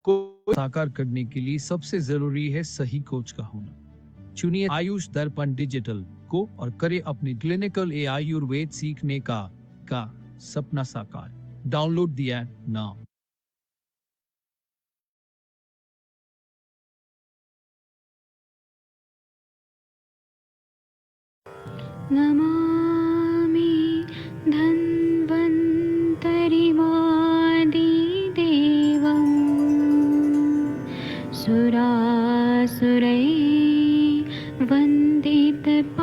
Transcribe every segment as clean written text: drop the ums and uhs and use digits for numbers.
को साकार करने के लिए सबसे जरूरी है सही कोच का होना। चुनिए आयुष दर्पण डिजिटल को और करे अपनी क्लिनिकल आयुर्वेद सीखने का सपना साकार। Download the app now. Namami धन्वन्तरिमादिदेवं सुरासुरैः वन्दितपादपद्मं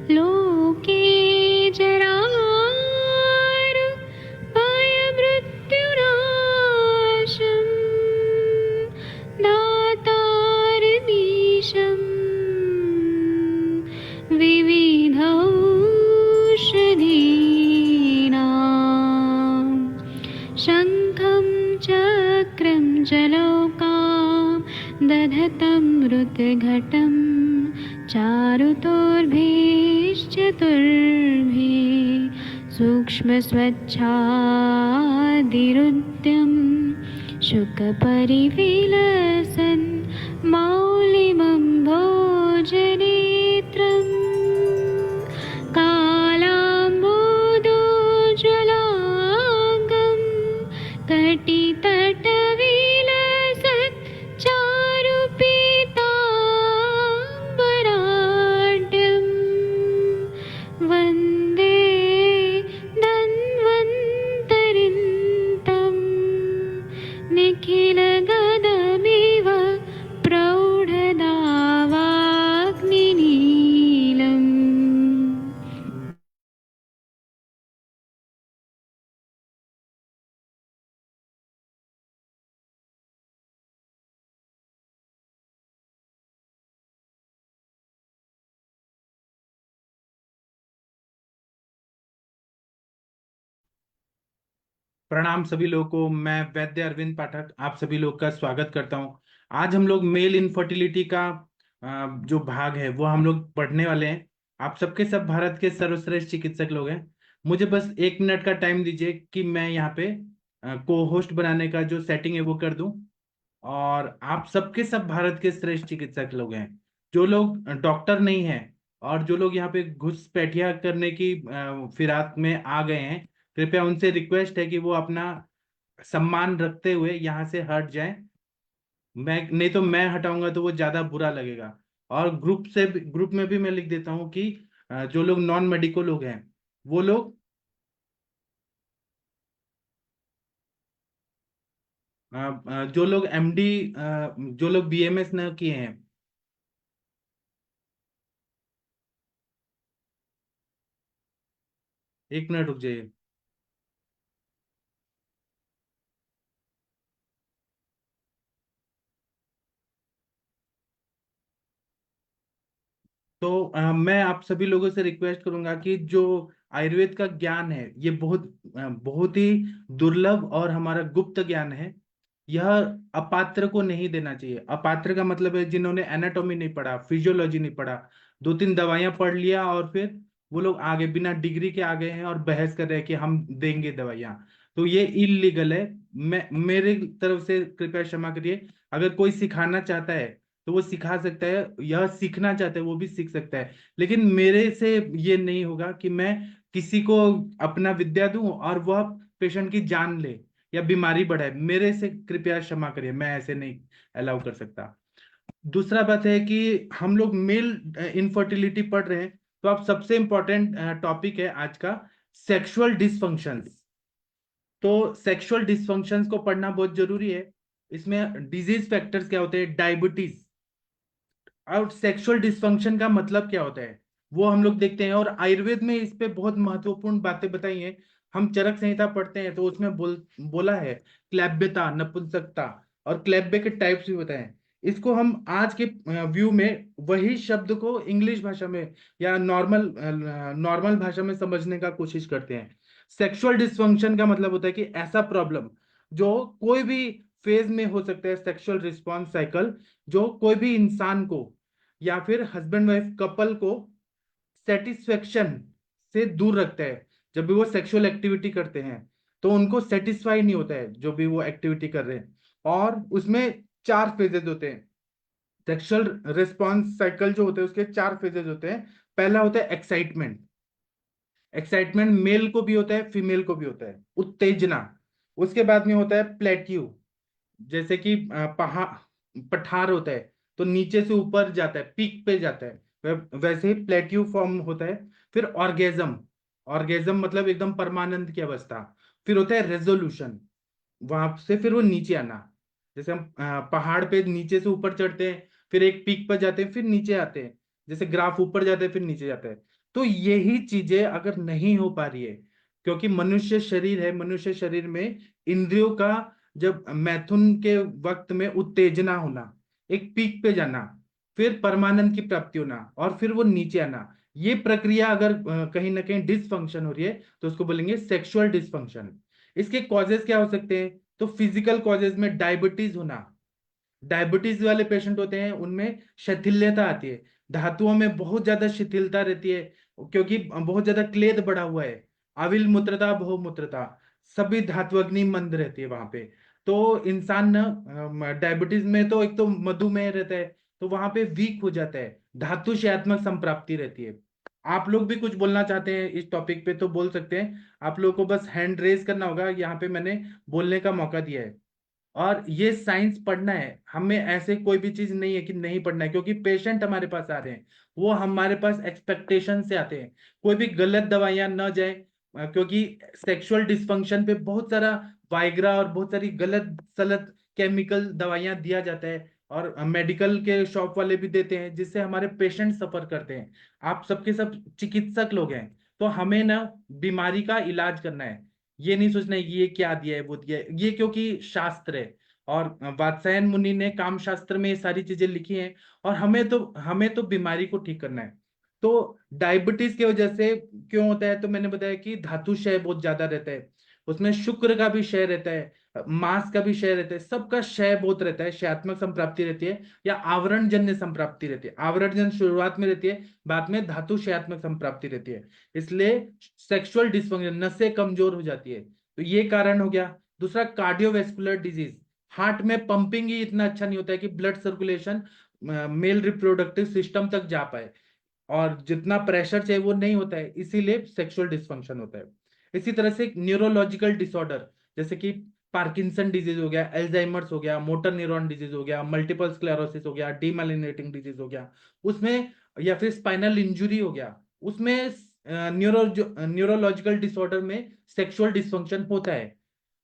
लोके जरामृत्युनाशं दातारमीशं विविधौषधीनां शङ्खं चक्रं जलौकां दधतं मृतघटं चारुतोर्भिश्चतुर्भिः सूक्ष्मस्वच्छादिरुद्यं शुकपरिविलसन् मौलिमं भोजनेत्रम् कालाम्बोदोज्ज्वलाङ्गं कटितटविलसत् चारुपीताम्बराढ्यं वन्दे धन्वन्तरिन्तं निखिलगदमिव प्रौढदावाग्निनीलम्। प्रणाम सभी लोगों को। मैं वैद्य अरविंद पाठक आप सभी लोग का स्वागत करता हूं। आज हम लोग मेल इनफर्टिलिटी का जो भाग है वो हम लोग पढ़ने वाले हैं। आप सबके सब भारत के सर्वश्रेष्ठ चिकित्सक लोग हैं। मुझे बस 1 मिनट का टाइम दीजिए कि मैं यहाँ पे को होस्ट बनाने का जो सेटिंग है वो कर दूं। और आप सबके सब भारत के श्रेष्ठ चिकित्सक लोग हैं। जो लोग डॉक्टर नहीं हैं और जो लोग यहाँ पे घुसपैठिया करने की फिराक में आ गए हैं, कृपया उनसे रिक्वेस्ट है कि वो अपना सम्मान रखते हुए यहाँ से हट जाएं। मैं नहीं तो मैं हटाऊंगा तो वो ज्यादा बुरा लगेगा। और ग्रुप में भी मैं लिख देता हूँ कि जो लोग नॉन मेडिकल लोग हैं वो लोग जो लोग एमडी जो लोग बीएमएस न किए हैं, 1 मिनट रुक जाइए। तो मैं आप सभी लोगों से रिक्वेस्ट करूंगा कि जो आयुर्वेद का ज्ञान है ये बहुत ही दुर्लभ और हमारा गुप्त ज्ञान है। यह अपात्र को नहीं देना चाहिए। अपात्र का मतलब है जिन्होंने एनाटॉमी नहीं पढ़ा, फिजियोलॉजी नहीं पढ़ा, 2-3 दवाइयां पढ़ लिया और फिर वो लोग आगे बिना डिग्री के आ गए हैं और बहस कर रहे हैं कि हम देंगे दवाइयां। तो ये इलीगल है। मैं मेरे तरफ से कृपया क्षमा करिए। अगर कोई सिखाना चाहता है तो वो सिखा सकता है, यह सीखना चाहता है वो भी सीख सकता है। लेकिन मेरे से ये नहीं होगा कि मैं किसी को अपना विद्या दूं और वह पेशेंट की जान ले या बीमारी बढ़ाए। मेरे से कृपया क्षमा करिए, मैं ऐसे नहीं अलाउ कर सकता। दूसरा बात है कि हम लोग मेल इनफर्टिलिटी पढ़ रहे हैं, तो अब सबसे इंपॉर्टेंट टॉपिक है आज का सेक्सुअल डिसफंक्शंस। तो सेक्सुअल डिसफंक्शंस को पढ़ना बहुत जरूरी है। इसमें डिजीज फैक्टर्स क्या होते हैं, डायबिटीज और सेक्सुअल डिसफंक्शन का मतलब क्या होता है वो हम लोग देखते हैं। और आयुर्वेद में इस पे बहुत महत्वपूर्ण बातें बताई हैं। हम चरक संहिता पढ़ते हैं तो उसमें बोला है क्लैब्यता, नपुंसकता और क्लैब्य के टाइप्स भी बताए हैं। इसको हम आज के व्यू में वही शब्द को इंग्लिश भाषा में या नॉर्मल भाषा में समझने का कोशिश करते हैं। सेक्सुअल डिसफंक्शन का मतलब होता है कि ऐसा प्रॉब्लम जो कोई भी फेज में हो सकता है, सेक्सुअल रिस्पॉन्स साइकिल जो कोई भी इंसान को या फिर हस्बैंड वाइफ कपल को सेटिस्फेक्शन से दूर रखता है जब भी वो सेक्सुअल एक्टिविटी करते हैं। तो उनको सेटिस्फाई नहीं होता है जो भी वो एक्टिविटी कर रहे हैं। और उसमें 4 फेजेस होते हैं। सेक्सुअल रिस्पॉन्स साइकिल जो होते हैं उसके 4 फेजेस होते हैं। पहला होता है एक्साइटमेंट। एक्साइटमेंट मेल को भी होता है, फीमेल को भी होता है, उत्तेजना। उसके बाद में होता है प्लेट्यू, जैसे कि पठार होता है तो नीचे से ऊपर जाता है, पीक पे जाता है, वैसे ही प्लेट्यू फॉर्म होता है। फिर ऑर्गेजम। ऑर्गेजम मतलब एकदम परमानंद की अवस्था। फिर होता है रेजोल्यूशन, वहां से फिर वो नीचे आना। जैसे हम पहाड़ पे नीचे से ऊपर चढ़ते हैं, फिर एक पीक पर जाते हैं, फिर नीचे आते हैं। जैसे ग्राफ ऊपर जाते हैं फिर नीचे जाता है। तो यही चीजें अगर नहीं हो पा रही है, क्योंकि मनुष्य शरीर है, मनुष्य शरीर में इंद्रियों का जब मैथुन के वक्त में उत्तेजना होना, एक पीक पे जाना, फिर परमानंद की प्राप्ति होना, और फिर वो नीचे आना, ये प्रक्रिया अगर कहीं ना कहीं डिसफंक्शन हो रही है तो उसको बोलेंगे सेक्सुअल डिसफंक्शन। इसके कॉजेज क्या हो सकते हैं? तो फिजिकल कॉजेज में डायबिटीज होना। डायबिटीज वाले पेशेंट होते हैं उनमें शिथिल्यता आती है, धातुओं में बहुत ज्यादा शिथिलता रहती है, क्योंकि बहुत ज्यादा क्लेद बढ़ा हुआ है। अविल मूत्रता, बहुमूत्रता, सभी धात्वग्नि मंद रहती है वहां पे। तो इंसान ना डायबिटीज में तो एक तो मधुमेह रहता है, तो वहां पे वीक हो जाता है, धातु शयात्मक संप्राप्ति रहती है। आप लोग भी कुछ बोलना चाहते हैं इस टॉपिक पे तो बोल सकते हैं। आप लोगों को बस हैंड रेज करना होगा, यहाँ पे मैंने बोलने का मौका दिया है। और ये साइंस पढ़ना है हमें, ऐसे कोई भी चीज नहीं है कि नहीं पढ़ना है, क्योंकि पेशेंट हमारे पास आ रहे हैं, वो हमारे पास एक्सपेक्टेशन से आते हैं। कोई भी गलत दवाइयां न जाए, क्योंकि सेक्सुअल डिस्फंक्शन पे बहुत सारा वाइग्रा और बहुत सारी गलत सलत केमिकल दवाइयां दिया जाता है, और मेडिकल के शॉप वाले भी देते हैं, जिससे हमारे पेशेंट सफर करते हैं। आप सबके सब चिकित्सक लोग हैं, तो हमें ना बीमारी का इलाज करना है, ये नहीं सोचना है कि ये क्या दिया है वो दिया है, ये क्योंकि शास्त्र है। और वात्स्यायन मुनि ने काम शास्त्र में ये सारी चीजें लिखी हैं। और हमें तो बीमारी को ठीक करना है। तो डायबिटीज की वजह से क्यों होता है? तो मैंने बताया कि धातु क्षय बहुत ज्यादा रहता है, उसमें शुक्र का भी क्षय रहता है, मांस का भी क्षय रहता है, सबका क्षय बहुत रहता है, क्षयात्मक संप्राप्ति रहती है, या आवरण जन्य संप्राप्ति रहती है। आवरण जन्य शुरुआत में रहती है, बाद में धातु क्षयात्मक संप्राप्ति रहती है। इसलिए सेक्सुअल डिस्फंक्शन, नसें कमजोर हो जाती है, तो ये कारण हो गया। दूसरा कार्डियोवेस्कुलर डिजीज, हार्ट में पंपिंग ही इतना अच्छा नहीं होता है कि blood circulation male reproductive system तक जा पाए, और जितना प्रेशर चाहिए वो नहीं होता है, इसीलिए सेक्सुअल डिस्फंक्शन होता है। इसी तरह से न्यूरोलॉजिकल डिसऑर्डर, जैसे कि पार्किंसन डिजीज हो गया, एल्जाइमर्स हो गया, मोटर न्यूरॉन डिजीज हो गया, मल्टीपल स्क्लेरोसिस हो गया, डीमाइलिनेटिंग डिजीज हो गया उसमें, या फिर स्पाइनल इंजुरी हो गया उसमें, न्यूरोलॉजिकल डिसऑर्डर में सेक्सुअल डिस्फंक्शन होता है।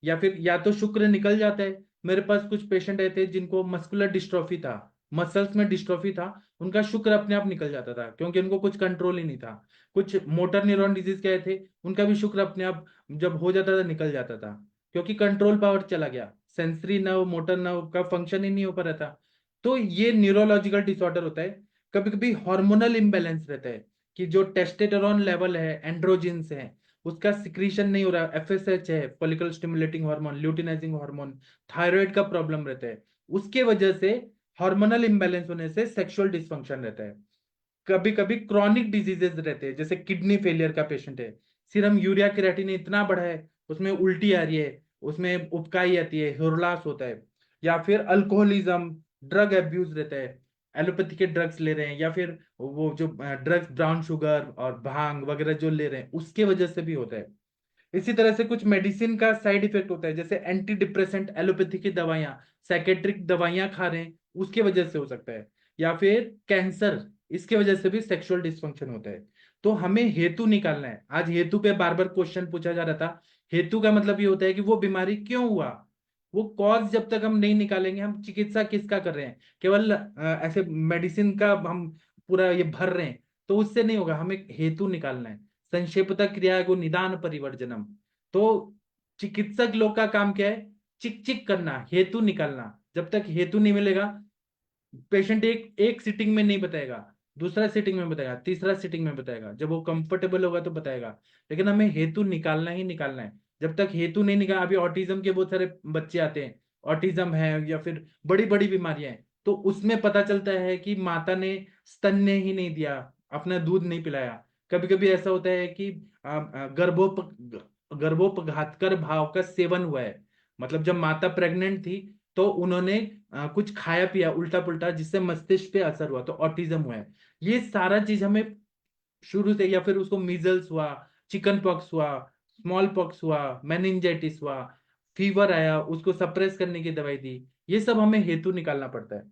या फिर या तो शुक्र निकल जाता है। मेरे पास कुछ पेशेंट आए थे जिनको मस्कुलर डिस्ट्रोफी था, मसल्स में डिस्ट्रोफी था, उनका शुक्र अपने आप निकल जाता था, क्योंकि उनको कुछ कंट्रोल ही नहीं था। कुछ मोटर न्यूरॉन डिजीज के आए थे, उनका भी शुक्र अपने आप जब हो जाता था निकल जाता था, क्योंकि कंट्रोल पावर चला गया, सेंसरी नर्व मोटर नर्व का फंक्शन ही नहीं हो पा रहा था। तो ये न्यूरोलॉजिकल डिसऑर्डर होता है। कभी कभी हार्मोनल इम्बेलेंस रहता है, कि जो टेस्टोस्टेरोन लेवल है, एंड्रोजिन्स है, उसका सिक्रीशन नहीं हो रहा, एफएसएच है, follicle stimulating hormone, luteinizing hormone, thyroid का प्रॉब्लम रहता है, उसके वजह से हार्मोनल इम्बैलेंस होने से सेक्सुअल डिस्फंक्शन रहता है। कभी कभी क्रॉनिक डिजीजेस रहते हैं, जैसे किडनी फेलियर का पेशेंट है, सीरम यूरिया क्रिएटिनिन इतना बढ़ा है, उसमें उल्टी आ रही है, उसमें उबकाई आती है, हुरलास होता है, या फिर अल्कोहलिज्म, ड्रग एब्यूज रहता है, एलोपैथी के ड्रग्स ले रहे हैं, या फिर वो जो ड्रग्स ब्राउन शुगर और भांग वगैरह जो ले रहे हैं उसके वजह से भी होता है। इसी तरह से कुछ मेडिसिन का साइड इफेक्ट होता है, जैसे एंटी डिप्रेसेंट, एलोपैथी की दवाइयां, साइकेट्रिक दवाइयां खा रहे हैं उसके वजह से हो सकता है, या फिर कैंसर, इसके वजह से भी सेक्सुअल डिस्फंक्शन होता है। तो हमें हेतु निकालना है। आज हेतु पे बार बार क्वेश्चन पूछा जा रहा था। हेतु का मतलब ये होता है कि वो बीमारी क्यों हुआ, वो कॉज जब तक हम नहीं निकालेंगे, हम चिकित्सा किसका कर रहे हैं, केवल ऐसे मेडिसिन का हम पूरा ये भर रहे हैं, तो उससे नहीं होगा, हमें हेतु निकालना है। संक्षेपतः क्रिया को निदान परिवर्जनम। तो चिकित्सक लोग का काम क्या है? चिक चिक करना, हेतु निकालना। जब तक हेतु नहीं मिलेगा, पेशेंट एक एक सिटिंग में नहीं बताएगा, दूसरा सिटिंग में बताएगा, तीसरा सिटिंग में बताएगा, जब वो कंफर्टेबल होगा तो बताएगा। लेकिन हमें हेतु निकालना ही निकालना है। जब तक हेतु नहीं निकाल, अभी ऑटिज्म के बहुत सारे बच्चे आते हैं, ऑटिज्म है या फिर बड़ी बड़ी बीमारियां हैं, तो उसमें पता चलता है कि माता ने स्तन ने ही नहीं दिया, अपना दूध नहीं पिलाया। कभी कभी ऐसा होता है कि गर्भोप गर्भोपघातकर भाव का सेवन हुआ है। मतलब जब माता प्रेग्नेंट थी तो उन्होंने कुछ खाया पिया उल्टा पुल्टा, जिससे मस्तिष्क पे असर हुआ, तो ऑटिज्म हुआ है। ये सारा चीज हमें शुरू से, या फिर उसको मीजल्स हुआ, चिकन पॉक्स हुआ, स्मॉल पॉक्स हुआ, मेनिंजाइटिस हुआ, फीवर आया, उसको सप्रेस करने की दवाई दी, ये सब हमें हेतु निकालना पड़ता है।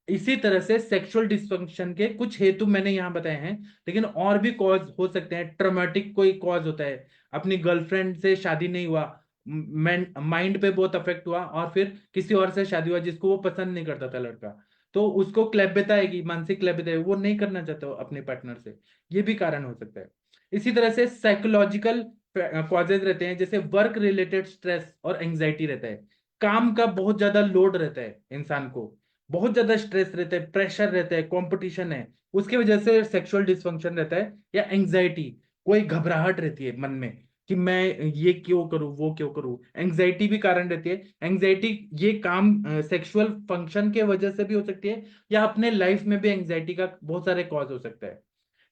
इसी तरह से सेक्सुअल डिस्फंक्शन के कुछ हेतु मैंने यहाँ बताए हैं, लेकिन और भी कॉज हो सकते हैं। ट्रॉमेटिक कोई कॉज होता है, अपनी गर्लफ्रेंड से शादी नहीं हुआ, माइंड पे बहुत अफेक्ट हुआ, और फिर किसी और से शादी हुआ जिसको वो पसंद नहीं करता था लड़का, तो उसको क्लैब्यता आएगी, मानसिक क्लैब्यता आएगी, वो नहीं करना चाहता अपने पार्टनर से। ये भी कारण हो सकता है। इसी तरह से साइकोलॉजिकल कॉजेज रहते हैं, जैसे वर्क रिलेटेड स्ट्रेस और एंजाइटी रहता है। काम का बहुत ज्यादा लोड रहता है, इंसान को बहुत ज्यादा स्ट्रेस रहता है, प्रेशर रहता है, कंपटीशन है, उसकी वजह से सेक्सुअल डिस्फंक्शन रहता है। या एंजाइटी, कोई घबराहट रहती है मन में कि मैं ये क्यों करूं, वो क्यों करूं, एंजाइटी भी कारण रहती है। एंजाइटी ये काम सेक्सुअल फंक्शन के वजह से भी हो सकती है, या अपने लाइफ में भी एंजाइटी का बहुत सारे कॉज हो सकता है।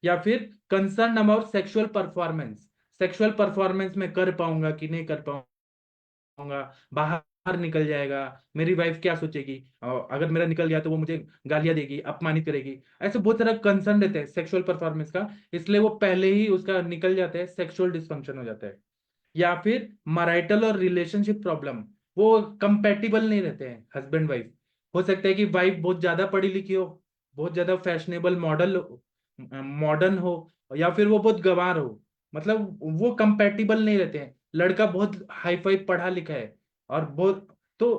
या फिर concern about sexual performance, sexual performance में कर पाऊंगा कि नहीं कर पाऊंगा, बाहर निकल जाएगा, मेरी वाइफ क्या सोचेगी, और अगर मेरा निकल गया तो वो मुझे गालियां देगी, अपमानित करेगी। ऐसे बहुत सारा कंसर्न रहते हैं सेक्सुअल परफॉर्मेंस का, इसलिए वो पहले ही उसका निकल जाता है, सेक्सुअल डिस्फंक्शन हो जाता है। या फिर मैरिटल और रिलेशनशिप प्रॉब्लम, वो कंपेटिबल नहीं रहते हैं हस्बैंड वाइफ। हो सकता है कि वाइफ बहुत ज्यादा पढ़ी लिखी हो, बहुत ज्यादा फैशनेबल मॉडल मॉडर्न हो, या फिर वो बहुत गंवार हो, मतलब वो कंपेटिबल नहीं रहते हैं। लड़का बहुत हाई फाई पढ़ा लिखा है और बहुत, तो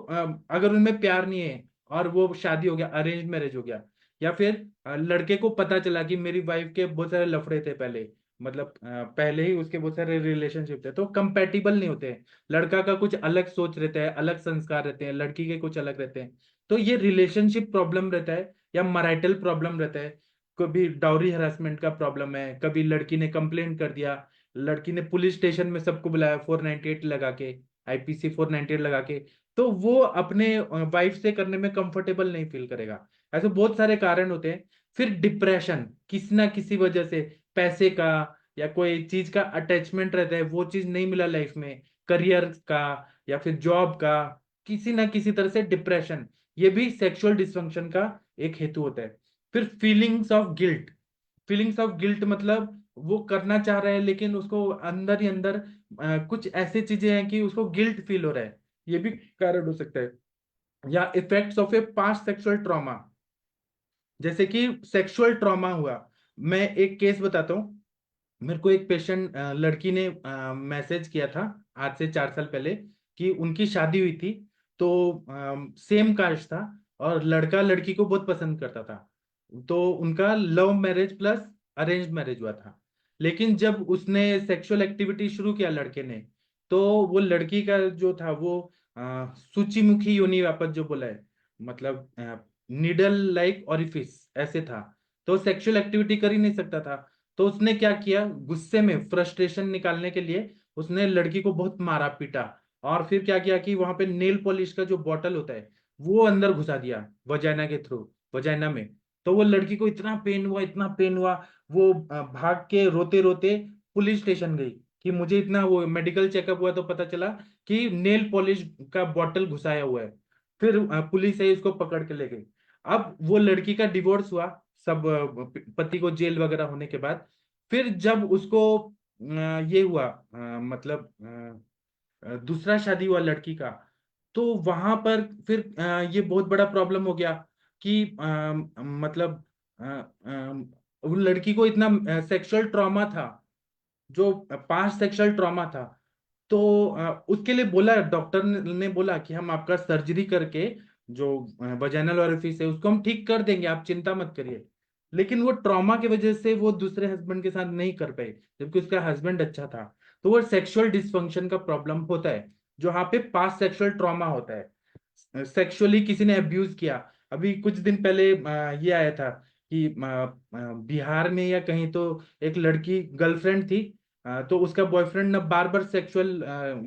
अगर उनमें प्यार नहीं है और वो शादी हो गया, अरेंज मैरिज हो गया, या फिर लड़के को पता चला कि मेरी वाइफ के बहुत सारे लफड़े थे पहले, मतलब पहले ही उसके बहुत सारे रिलेशनशिप थे, तो कंपेटिबल नहीं होते हैं। लड़का का कुछ अलग सोच रहता है, अलग संस्कार रहते हैं, लड़की के कुछ अलग रहते हैं। तो ये रिलेशनशिप प्रॉब्लम रहता है, या मैरिटल प्रॉब्लम रहता है। कभी डाउरी हरासमेंट का प्रॉब्लम है, कभी लड़की ने कंप्लेंट कर दिया, लड़की ने पुलिस स्टेशन में सबको बुलाया 498 लगा के, आईपीसी 498 लगा के, तो वो अपने वाइफ से करने में कंफर्टेबल नहीं फील करेगा। ऐसे बहुत सारे कारण होते हैं। फिर डिप्रेशन, किसी ना किसी वजह से, पैसे का या कोई चीज का अटैचमेंट रहता है, वो चीज नहीं मिला लाइफ में, करियर का या फिर जॉब का, किसी ना किसी तरह से डिप्रेशन, ये भी सेक्सुअल डिस्फंक्शन का एक हेतु होता है। फिर feelings of guilt, feelings of guilt मतलब वो करना चाह रहा है लेकिन उसको अंदर ही अंदर कुछ ऐसी चीजें हैं कि उसको गिल्ट फील हो रहा है, ये भी कारण हो सकता है। या effects of A past sexual trauma, जैसे कि सेक्सुअल ट्रॉमा हुआ। मैं एक केस बताता हूँ। मेरे को एक पेशेंट लड़की ने मैसेज किया था आज से 4 साल पहले, कि उनकी शादी हुई थी, तो सेम कास्ट था, और लड़का लड़की को बहुत पसंद करता था, तो उनका love marriage plus arrange marriage हुआ था। लेकिन जब उसने सेक्सुअल एक्टिविटी शुरू किया लड़के ने, तो वो लड़की का जो था वो सूचीमुखी योनि वापस जो बोला है, मतलब निडल लाइक ऑरिफिस ऐसे था, तो सेक्सुअल एक्टिविटी कर ही नहीं सकता था। तो उसने क्या किया, गुस्से में फ्रस्ट्रेशन निकालने के लिए उसने लड़की को बहुत मारा पीटा, और फिर क्या किया कि वहां पे नेल पॉलिश का जो बॉटल होता है वो अंदर घुसा दिया वजाइना के थ्रू, वजाइना में। तो वो लड़की को इतना पेन हुआ, इतना पेन हुआ, वो भाग के रोते रोते पुलिस स्टेशन गई कि मुझे इतना, वो मेडिकल चेकअप हुआ तो पता चला कि नेल पॉलिश का बॉटल घुसाया हुआ है। फिर पुलिस है उसको पकड़ के ले गई। अब वो लड़की का डिवोर्स हुआ, सब पति को जेल वगैरह होने के बाद। फिर जब उसको ये हुआ, मतलब दूसरा शादी हुआ लड़की का, तो वहां पर फिर ये बहुत बड़ा प्रॉब्लम हो गया कि मतलब उन लड़की को इतना सेक्सुअल ट्रॉमा था, जो पास्ट सेक्सुअल ट्रॉमा था, तो उसके लिए बोला, डॉक्टर ने बोला कि हम आपका सर्जरी करके जो वजाइनल ओरिफिस है उसको हम ठीक कर देंगे, आप चिंता मत करिए। लेकिन वो ट्रॉमा की वजह से वो दूसरे हस्बैंड के साथ नहीं कर पाए, जबकि उसका हस्बैंड अच्छा था। तो वो सेक्सुअल डिस्फंक्शन का प्रॉब्लम होता है, जो यहाँ पे पास्ट सेक्सुअल ट्रॉमा होता है, सेक्सुअली किसी ने अब्यूज किया। अभी कुछ दिन पहले ये आया था कि बिहार में या कहीं, तो एक लड़की गर्लफ्रेंड थी, तो उसका बॉयफ्रेंड ना बार बार सेक्सुअल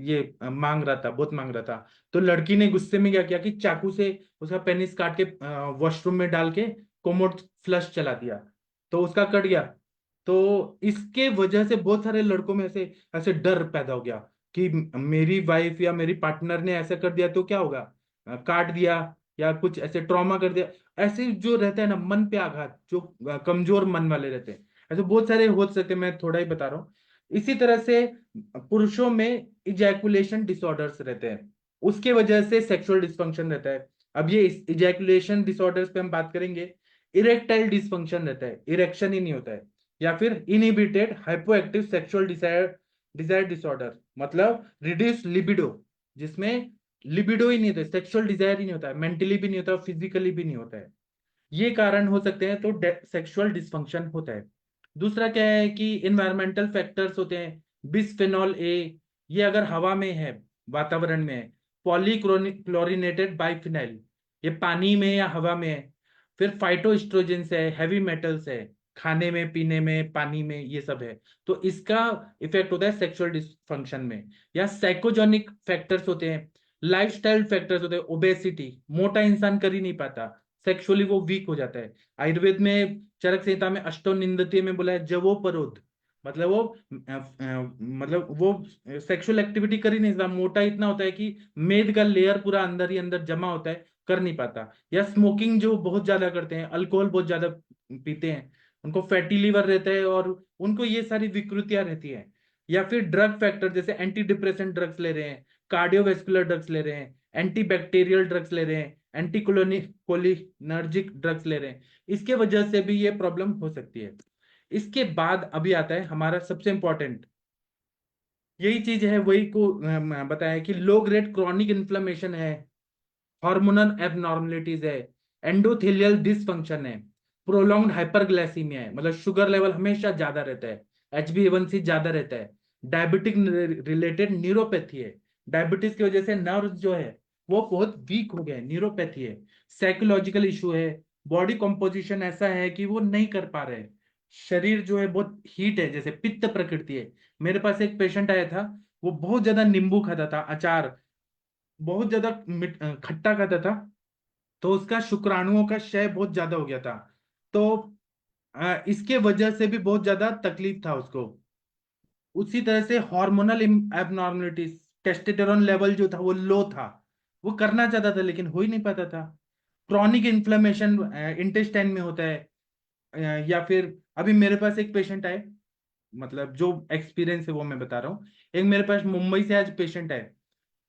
ये मांग रहा था, बहुत मांग रहा था। तो लड़की ने गुस्से में क्या किया कि चाकू से उसका पेनिस काट के वॉशरूम में डाल के कोमोड फ्लश चला दिया, तो उसका कट गया। तो इसके वजह से बहुत सारे लड़कों में ऐसे ऐसे डर पैदा हो गया कि मेरी वाइफ या मेरी पार्टनर ने ऐसा कर दिया तो क्या होगा, काट दिया या कुछ ऐसे ट्रॉमा कर दिया, ऐसे जो रहता है ना मन पे आघात, जो कमजोर मन वाले रहते हैं, ऐसे बहुत सारे हो सकते हैं, मैं थोड़ा ही बता रहा हूँ। इसी तरह से पुरुषों में इजैकुलेशन डिसऑर्डर्स रहते हैं, उसके वजह से सेक्सुअल डिस्फंक्शन रहता है। अब ये इजैकुलेशन डिसऑर्डर्स पे हम बात करेंगे। इरेक्टाइल डिसफंक्शन रहता है, इरेक्शन ही नहीं होता है। या फिर inhibited hypoactive sexual desire disorder, मतलब रिड्यूस लिबिडो, जिसमें लिबिडो ही नहीं होता, सेक्सुअल डिजायर ही नहीं होता है, मेंटली भी नहीं होता, फिजिकली भी नहीं होता है। ये कारण हो सकते हैं, तो सेक्सुअल डिस्फंक्शन होता है। दूसरा क्या है कि इन्वायरमेंटल फैक्टर्स होते हैं, बिस्फेनॉल ए, ये अगर हवा में है, वातावरण में है। पॉलीक्लोरिनेटेड बाइफिनाइल, ये पानी में या हवा में है। फिर फाइटोस्ट्रोजेंस है, हैवी मेटल्स है, खाने में, पीने में, पानी में, ये सब है। तो इसका इफेक्ट होता है सेक्सुअल डिस्फंक्शन में। या साइकोजेनिक फैक्टर्स होते हैं, लाइफस्टाइल फैक्टर्स होते हैं, ओबेसिटी, मोटा इंसान कर ही नहीं पाता, सेक्सुअली वो वीक हो जाता है। आयुर्वेद में चरक संहिता में अष्टोनिंदते में बोला है जवोपरोध, मतलब वो सेक्सुअल एक्टिविटी कर ही नहीं सकता, मोटा इतना होता है कि मेद का लेयर पूरा अंदर ही अंदर जमा होता है, कर नहीं पाता। या स्मोकिंग जो बहुत ज्यादा करते हैं, अल्कोहल बहुत ज्यादा पीते हैं, उनको फैटी लीवर रहता है और उनको ये सारी विकृतियां रहती है। या फिर ड्रग फैक्टर, जैसे एंटी डिप्रेसेंट ड्रग्स ले रहे हैं, कार्डियोवेस्कुलर ड्रग्स ले रहे हैं, एंटी बैक्टीरियल ड्रग्स ले रहे हैं, एंटी कोलिनर्जिक ड्रग्स ले रहे हैं, इसके वजह से भी ये प्रॉब्लम हो सकती है। इसके बाद अभी आता है हमारा सबसे इंपॉर्टेंट, यही चीज है, वही को बताया कि लो ग्रेड क्रॉनिक इन्फ्लेमेशन है, हार्मोनल एबनॉर्मलिटीज है, एंडोथेलियल डिसफंक्शन है, प्रोलॉन्ग्ड हाइपरग्लाइसीमिया है, मतलब शुगर लेवल हमेशा ज्यादा रहता है, HbA1c ज्यादा रहता है, डायबिटिक रिलेटेड न्यूरोपैथी है, डायबिटीज की वजह से नर्व जो है वो बहुत वीक हो गए, न्यूरोपैथी है, साइकोलॉजिकल इशू है, बॉडी कॉम्पोजिशन ऐसा है कि वो नहीं कर पा रहे, शरीर जो है बहुत हीट है, जैसे पित्त प्रकृति है। मेरे पास एक पेशेंट आया था, वो बहुत ज्यादा नींबू खाता था, अचार बहुत ज्यादा खट्टा खाता था, तो उसका शुक्राणुओं का क्षय बहुत ज्यादा हो गया था। तो इसके वजह से भी बहुत ज्यादा तकलीफ था उसको। उसी तरह से हार्मोनल एबनॉर्मलिटीज, टेस्टोस्टेरोन लेवल जो था वो लो था, वो करना चाहता था लेकिन हो ही नहीं पाता था। क्रॉनिक इन्फ्लेमेशन इंटेस्टाइन में होता है। या फिर अभी मेरे पास एक पेशेंट आए, मतलब जो एक्सपीरियंस है वो मैं बता रहा हूँ। एक मेरे पास मुंबई से आज पेशेंट है,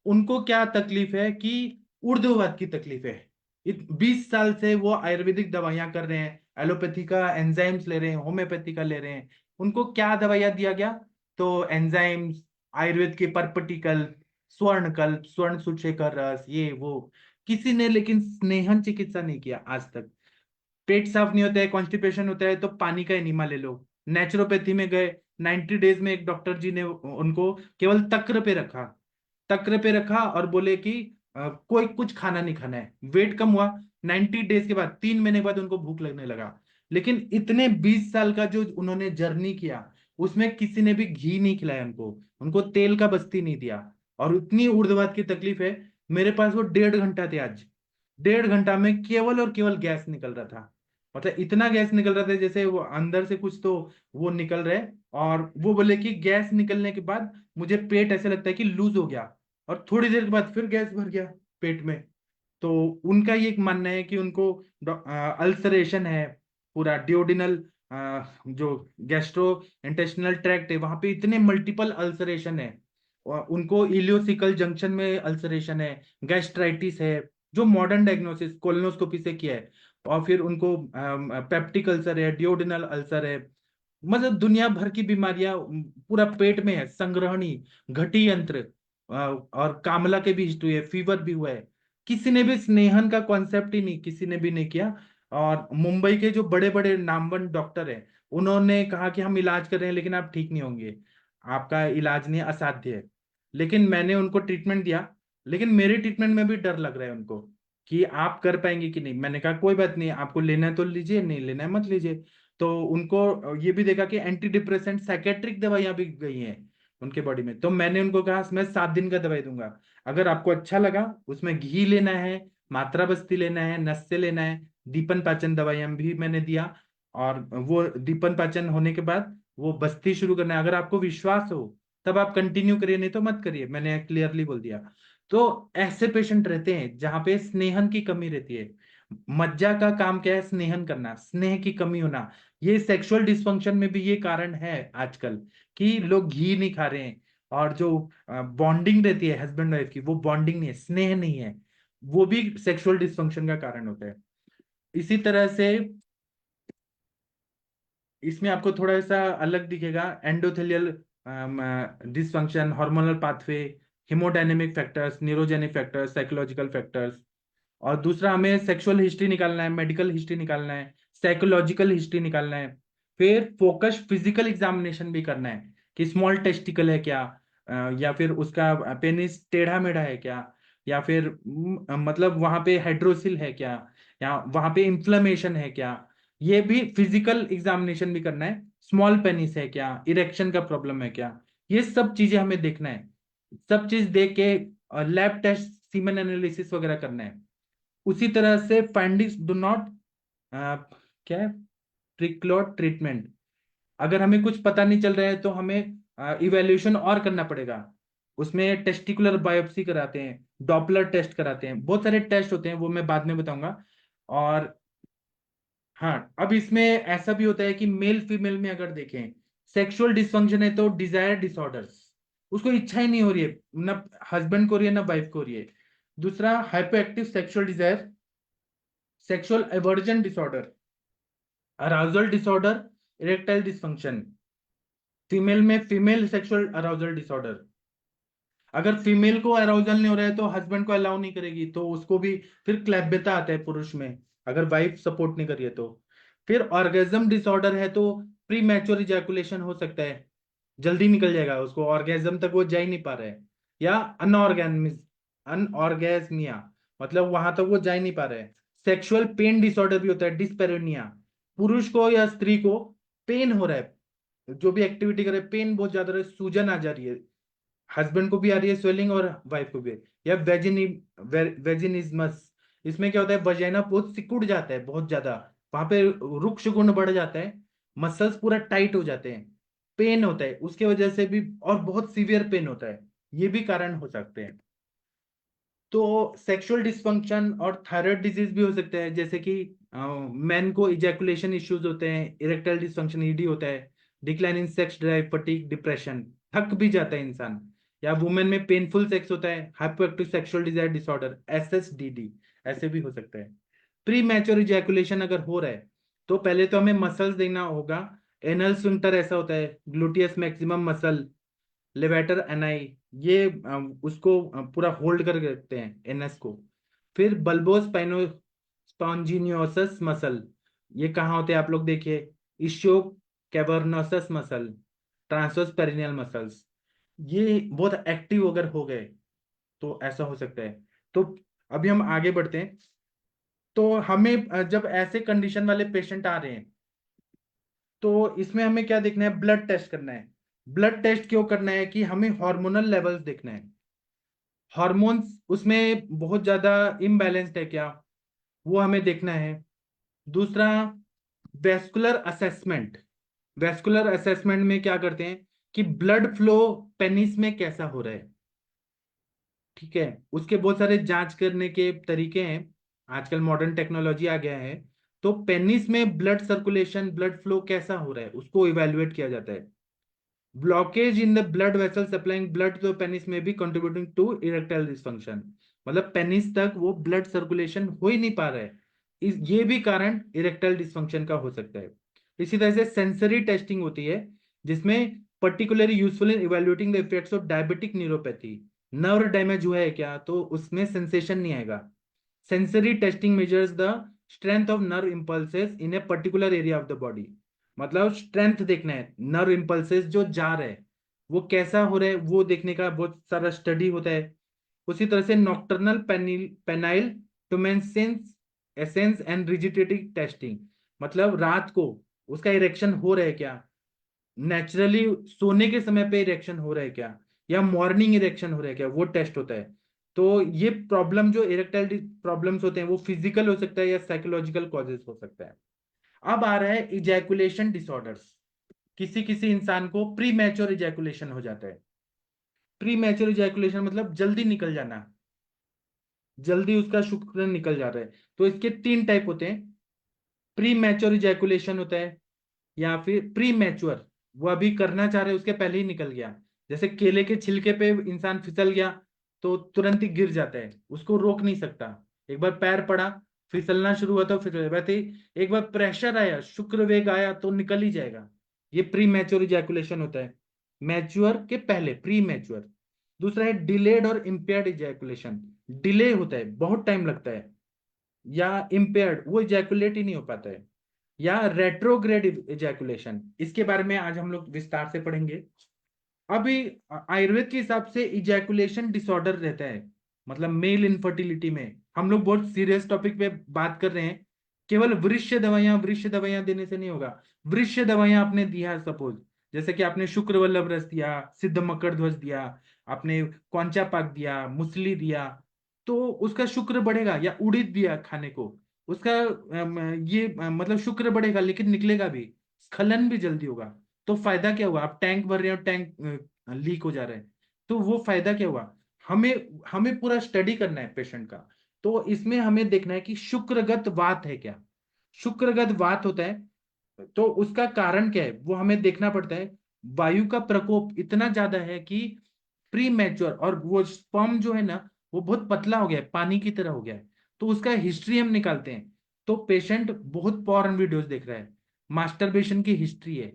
उनको क्या तकलीफ है कि ऊर्ध्ववात की तकलीफ है। 20 साल से वो आयुर्वेदिक दवाइयां कर रहे हैं, एलोपैथी का एंजाइम्स ले रहे हैं, होम्योपैथी का ले रहे हैं। उनको क्या दवाइयां दिया गया, तो एंजाइम्स, आयुर्वेद के परपटिकल, स्वर्णकल्प, स्वर्ण सुषेकर रस, ये वो, किसी ने लेकिन स्नेहन चिकित्सा नहीं किया आज तक। पेट साफ नहीं होता है, कॉन्स्टिपेशन होता है, तो पानी का एनिमा ले लो। नेचुरोपैथी में गए, 90 डेज में एक डॉक्टर जी ने उनको केवल तक्र पे रखा, तक्र पे रखा और बोले कि कोई कुछ खाना नहीं खाना है। वेट कम हुआ, 90 डेज के बाद, 3 महीने के बाद उनको भूख लगने लगा। लेकिन इतने 20 साल का जो उन्होंने जर्नी किया, उसमें किसी ने भी घी नहीं खिलाया उनको, उनको तेल का बस्ती नहीं दिया, और इतनी ऊर्ध्वात की तकलीफ है। मेरे पास वो 1.5 घंटा थे आज, 1.5 घंटा में केवल और केवल गैस निकल रहा था, मतलब इतना गैस निकल रहा था जैसे वो अंदर से कुछ तो वो निकल रहे। और वो बोले कि गैस निकलने के बाद मुझे पेट ऐसे लगता है कि लूज हो गया, और थोड़ी देर के बाद फिर गैस भर गया पेट में। तो उनका ये एक मानना है कि उनको अल्सरेशन है, पूरा डिओडिनल, जो गैस्ट्रो इंटेस्टिनल ट्रैक्ट है वहां पे इतने मल्टीपल अल्सरेशन है, और उनको इलियोसिकल जंक्शन में अल्सरेशन है, गैस्ट्राइटिस है, जो मॉडर्न डायग्नोसिस कोलोनोस्कोपी से किया है। और फिर उनको पेप्टिक अल्सर है, डिओडिनल अल्सर है, मतलब दुनिया भर की बीमारियां पूरा पेट में है, संग्रहणी, घटी यंत्र, और कामला के भी हिस्ट्री है, फीवर भी हुआ है। किसी ने भी स्नेहन का कॉन्सेप्ट ही नहीं, किसी ने भी नहीं किया। और मुंबई के जो बड़े बड़े नामवन डॉक्टर हैं, उन्होंने कहा कि हम इलाज कर रहे हैं लेकिन आप ठीक नहीं होंगे, आपका इलाज नहीं, असाध्य है। लेकिन मैंने उनको ट्रीटमेंट दिया, लेकिन मेरे ट्रीटमेंट में भी डर लग रहा है उनको कि आप कर पाएंगे कि नहीं। मैंने कहा कोई बात नहीं, आपको लेना है तो लीजिए, नहीं लेना है मत लीजिए। तो उनको ये भी देखा कि एंटी डिप्रेसेंट साइकेट्रिक दवाइयां भी गई हैं उनके बॉडी में। तो मैंने उनको कहा मैं 7 दिन का दवाई दूंगा, अगर आपको अच्छा लगा, उसमें घी लेना है, मात्रा बस्ती लेना है, नस्य लेना है, दीपन पाचन दवाइयां भी मैंने दिया। और वो दीपन पाचन होने के बाद वो बस्ती शुरू करना है। अगर आपको विश्वास हो तब आप कंटिन्यू करिए, नहीं तो मत करिए, मैंने क्लियरली बोल दिया। तो ऐसे पेशेंट रहते हैं जहां पे स्नेहन की कमी रहती है। मज्जा का काम क्या है? स्नेहन करना, स्नेह की कमी होना। ये सेक्सुअल डिस्फंक्शन में भी ये कारण है आजकल, कि लोग घी नहीं खा रहे हैं, और जो बॉन्डिंग रहती है हस्बैंड वाइफ की, वो बॉन्डिंग नहीं है, स्नेह नहीं है, वो भी सेक्सुअल डिस्फंक्शन का कारण होता है। इसी तरह से इसमें आपको थोड़ा सा अलग दिखेगा, endothelial dysfunction, hormonal pathway, haemodynamic factors, neurogenic factors, psychological factors. और दूसरा, हमें सेक्सुअल हिस्ट्री निकालना है, मेडिकल हिस्ट्री निकालना है, साइकोलॉजिकल हिस्ट्री निकालना है। फिर फोकस फिजिकल एग्जामिनेशन भी करना है, कि स्मॉल टेस्टिकल है क्या, या फिर उसका पेनिस टेढ़ा मेढ़ा है क्या, या फिर मतलब वहां पे हाइड्रोसिल है क्या, या वहां पे इंफ्लेमेशन है क्या। ये भी फिजिकल एग्जामिनेशन भी करना है। स्मॉल पेनिस है क्या, इरेक्शन का प्रॉब्लम है क्या, ये सब चीजें हमें देखना है। सब चीज देख के लैब टेस्ट, सीमेन एनालिसिस वगैरह करना है। उसी तरह से फाइंडिंग्स डू नॉट क्या है, प्रिक्लॉड ट्रीटमेंट। अगर हमें कुछ पता नहीं चल रहा है तो हमें इवेल्युएशन और करना पड़ेगा। उसमें टेस्टिकुलर बायोप्सी कराते हैं, डॉपलर टेस्ट कराते हैं, बहुत सारे टेस्ट होते हैं, वो मैं बाद में बताऊंगा। और हाँ, अब इसमें ऐसा भी होता है कि मेल फीमेल में अगर देखें, सेक्सुअल डिसफंक्शन है तो डिजायर डिसऑर्डर्स, उसको इच्छा ही नहीं हो रही है, ना हस्बैंड को हो रही है ना वाइफ को हो रही है। दूसरा, hyper active sexual desire, sexual aversion disorder, arousal disorder, erectile dysfunction. Female में फीमेल सेक्सुअल अराउजल डिसऑर्डर, अगर फीमेल को अराउजल नहीं हो रहा है तो हस्बैंड को अलाउ नहीं करेगी, तो उसको भी फिर क्लैब्यता आता है पुरुष में, अगर वाइफ सपोर्ट नहीं करिए तो। फिर ऑर्गेजम डिसऑर्डर है तो प्री मैच्योर इजैकुलेशन हो सकता है, जल्दी निकल जाएगा, उसको ऑर्गेजम तक वो जा ही नहीं पा रहा है। या अनऑर्गेजमिया, मतलब वहां तक वो जा ही नहीं पा रहा है। सेक्सुअल पेन डिसऑर्डर भी होता है, डिस्पेरोनिया, पुरुष को या स्त्री को पेन हो रहा है, जो भी एक्टिविटी करे पेन बहुत ज्यादा रहा है, सूजन आ जा रही है, हस्बैंड को भी आ रही है स्वेलिंग और वाइफ को भी। या वेजिनिज्मस, इसमें क्या होता है, वजाइना बहुत सिकुड़ जाता है बहुत ज्यादा, वहां पे रुक्ष गुण बढ़ जाता है, मसल्स पूरा टाइट हो जाते हैं, पेन होता है उसके वजह से भी, और बहुत सीवियर पेन होता है। ये भी कारण हो सकते हैं। तो सेक्सुअल डिस्फंक्शन और थायराइड डिजीज भी हो सकता है, जैसे कि मेन को इजैकुलेशन इश्यूज होते हैं, इरेक्टाइल डिस्फंक्शन ईडी होता है, decline in sex drive, fatigue, depression, थक भी जाता है इंसान। या वुमेन में पेनफुल सेक्स होता है, hypoactive sexual desire disorder, SSDD, ऐसे भी हो सकता है। प्री मैच्योर इजैकुलेशन अगर हो रहा है तो पहले तो हमें मसल्स देखना होगा। एनल स्फिंक्टर ऐसा होता है, gluteus maximum muscle, levator ani, ये उसको पूरा होल्ड करके रखते हैं एनएस को। फिर बल्बो स्पाइनो स्पॉन्जिनियोसस मसल, ये कहाँ होते हैं आप लोग देखिए, इशियो कैवर्नोसस मसल, ट्रांसवर्स पेरिनियल मसल्स, ये बहुत एक्टिव अगर हो गए तो ऐसा हो सकता है। तो अभी हम आगे बढ़ते हैं। तो हमें जब ऐसे कंडीशन वाले पेशेंट आ रहे हैं तो इसमें हमें क्या देखना है, ब्लड टेस्ट करना है। ब्लड टेस्ट क्यों करना है, कि हमें हार्मोनल लेवल्स देखना है, हार्मोन्स उसमें बहुत ज्यादा इम्बैलेंस्ड है क्या, वो हमें देखना है। दूसरा, वेस्कुलर असेसमेंट। वेस्कुलर असेसमेंट में क्या करते हैं, कि ब्लड फ्लो पेनिस में कैसा हो रहा है, ठीक है, उसके बहुत सारे जांच करने के तरीके हैं, आजकल मॉडर्न टेक्नोलॉजी आ गया है। तो पेनिस में ब्लड सर्कुलेशन, ब्लड फ्लो कैसा हो रहा है, उसको इवेल्युएट किया जाता है। Blockage in the blood vessel supplying blood to penis में भी कंट्रीब्यूटिंग टू इरेक्टाइल डिसफंक्शन, मतलब पेनिस तक वो ब्लड सर्कुलेशन हो ही नहीं पा रहा है, ये भी कारण इरेक्टाइल डिसफंक्शन का हो सकता है। इसी तरह से सेंसरी टेस्टिंग होती है, जिसमें particularly useful in evaluating the effects of diabetic neuropathy. Nerve damage हुआ है क्या, तो उसमें सेंसेशन नहीं आएगा। Sensory testing measures the strength of nerve impulses in a particular area of the body, मतलब स्ट्रेंथ देखना है, नर्व इंपल्सेस जो जा रहे हैं वो कैसा हो रहा है, वो देखने का बहुत सारा स्टडी होता है। उसी तरह से nocturnal penile tumescence essence and rigidity testing, मतलब रात को उसका इरेक्शन हो रहा है क्या, नेचुरली सोने के समय पे इरेक्शन हो रहा है क्या, या मॉर्निंग इरेक्शन हो रहा है क्या, वो टेस्ट होता है। तो ये प्रॉब्लम जो इरेक्टाइल प्रॉब्लम्स होते हैं वो फिजिकल हो सकता है या साइकोलॉजिकल कॉजेस हो सकता है। अब आ रहा है इजैकुलेशन डिसऑर्डर्स। किसी किसी इंसान को प्री मैच्योर इजैकुलेशन हो जाता है, प्री मैच्योर इजैकुलेशन मतलब जल्दी निकल जाना, जल्दी उसका शुक्र निकल जा रहा है। तो इसके 3 टाइप होते हैं। प्री मैच्योर इजैकुलेशन होता है, या फिर प्री मैच्योर, वो अभी करना चाह रहे उसके पहले ही निकल गया। जैसे केले के छिलके पे इंसान फिसल गया तो तुरंत ही गिर जाता है, उसको रोक नहीं सकता। एक बार पैर पड़ा, फिसलना शुरू हुआ तो फिर वैसे ही एक बार प्रेशर आया, शुक्र वेग आया तो निकल ही जाएगा। ये प्री मैच्योर इजैकुलेशन होता है, मैच्योर के पहले, प्री मैच्योर। दूसरा है डिलेड और इम्पेयर्ड इजैकुलेशन। डिले होता है, बहुत टाइम लगता है, या इम्पेयर्ड, वो इजैकुलेट ही नहीं हो पाता है। या रेट्रोग्रेड इजैकुलेशन, इसके बारे में आज हम लोग विस्तार से पढ़ेंगे। अभी आयुर्वेद के हिसाब से इजैकुलेशन डिसऑर्डर रहता है, मतलब मेल इनफर्टिलिटी में हम लोग बहुत सीरियस टॉपिक पे बात कर रहे हैं। केवल वृक्ष दवाइयां देने से नहीं होगा। वृक्ष दवाइयां आपने दिया सपोज, जैसे कि आपने शुक्रवल्लभ रस दिया, सिद्ध मकर ध्वज दिया, आपने कौंचा पाक दिया, मुसली दिया, तो उसका शुक्र बढ़ेगा। या उड़ीद दिया खाने को, उसका मतलब शुक्र बढ़ेगा, लेकिन निकलेगा भी, स्खलन भी जल्दी होगा। तो फायदा क्या हुआ? आप टैंक भर रहे हो, टैंक लीक हो जा रहा है, तो वो फायदा क्या हुआ? हमें हमें पूरा स्टडी करना है पेशेंट का। तो इसमें हमें देखना है कि शुक्रगत वात है क्या। शुक्रगत वात होता है तो उसका कारण क्या है वो हमें देखना पड़ता है। वायु का प्रकोप इतना ज्यादा है कि प्री मैच्योर, और वो स्पर्म जो है ना वो बहुत पतला हो गया है, पानी की तरह हो गया है। तो उसका हिस्ट्री हम निकालते हैं। तो पेशेंट बहुत पॉर्न वीडियोस देख रहा है, मास्टरबेशन की हिस्ट्री है,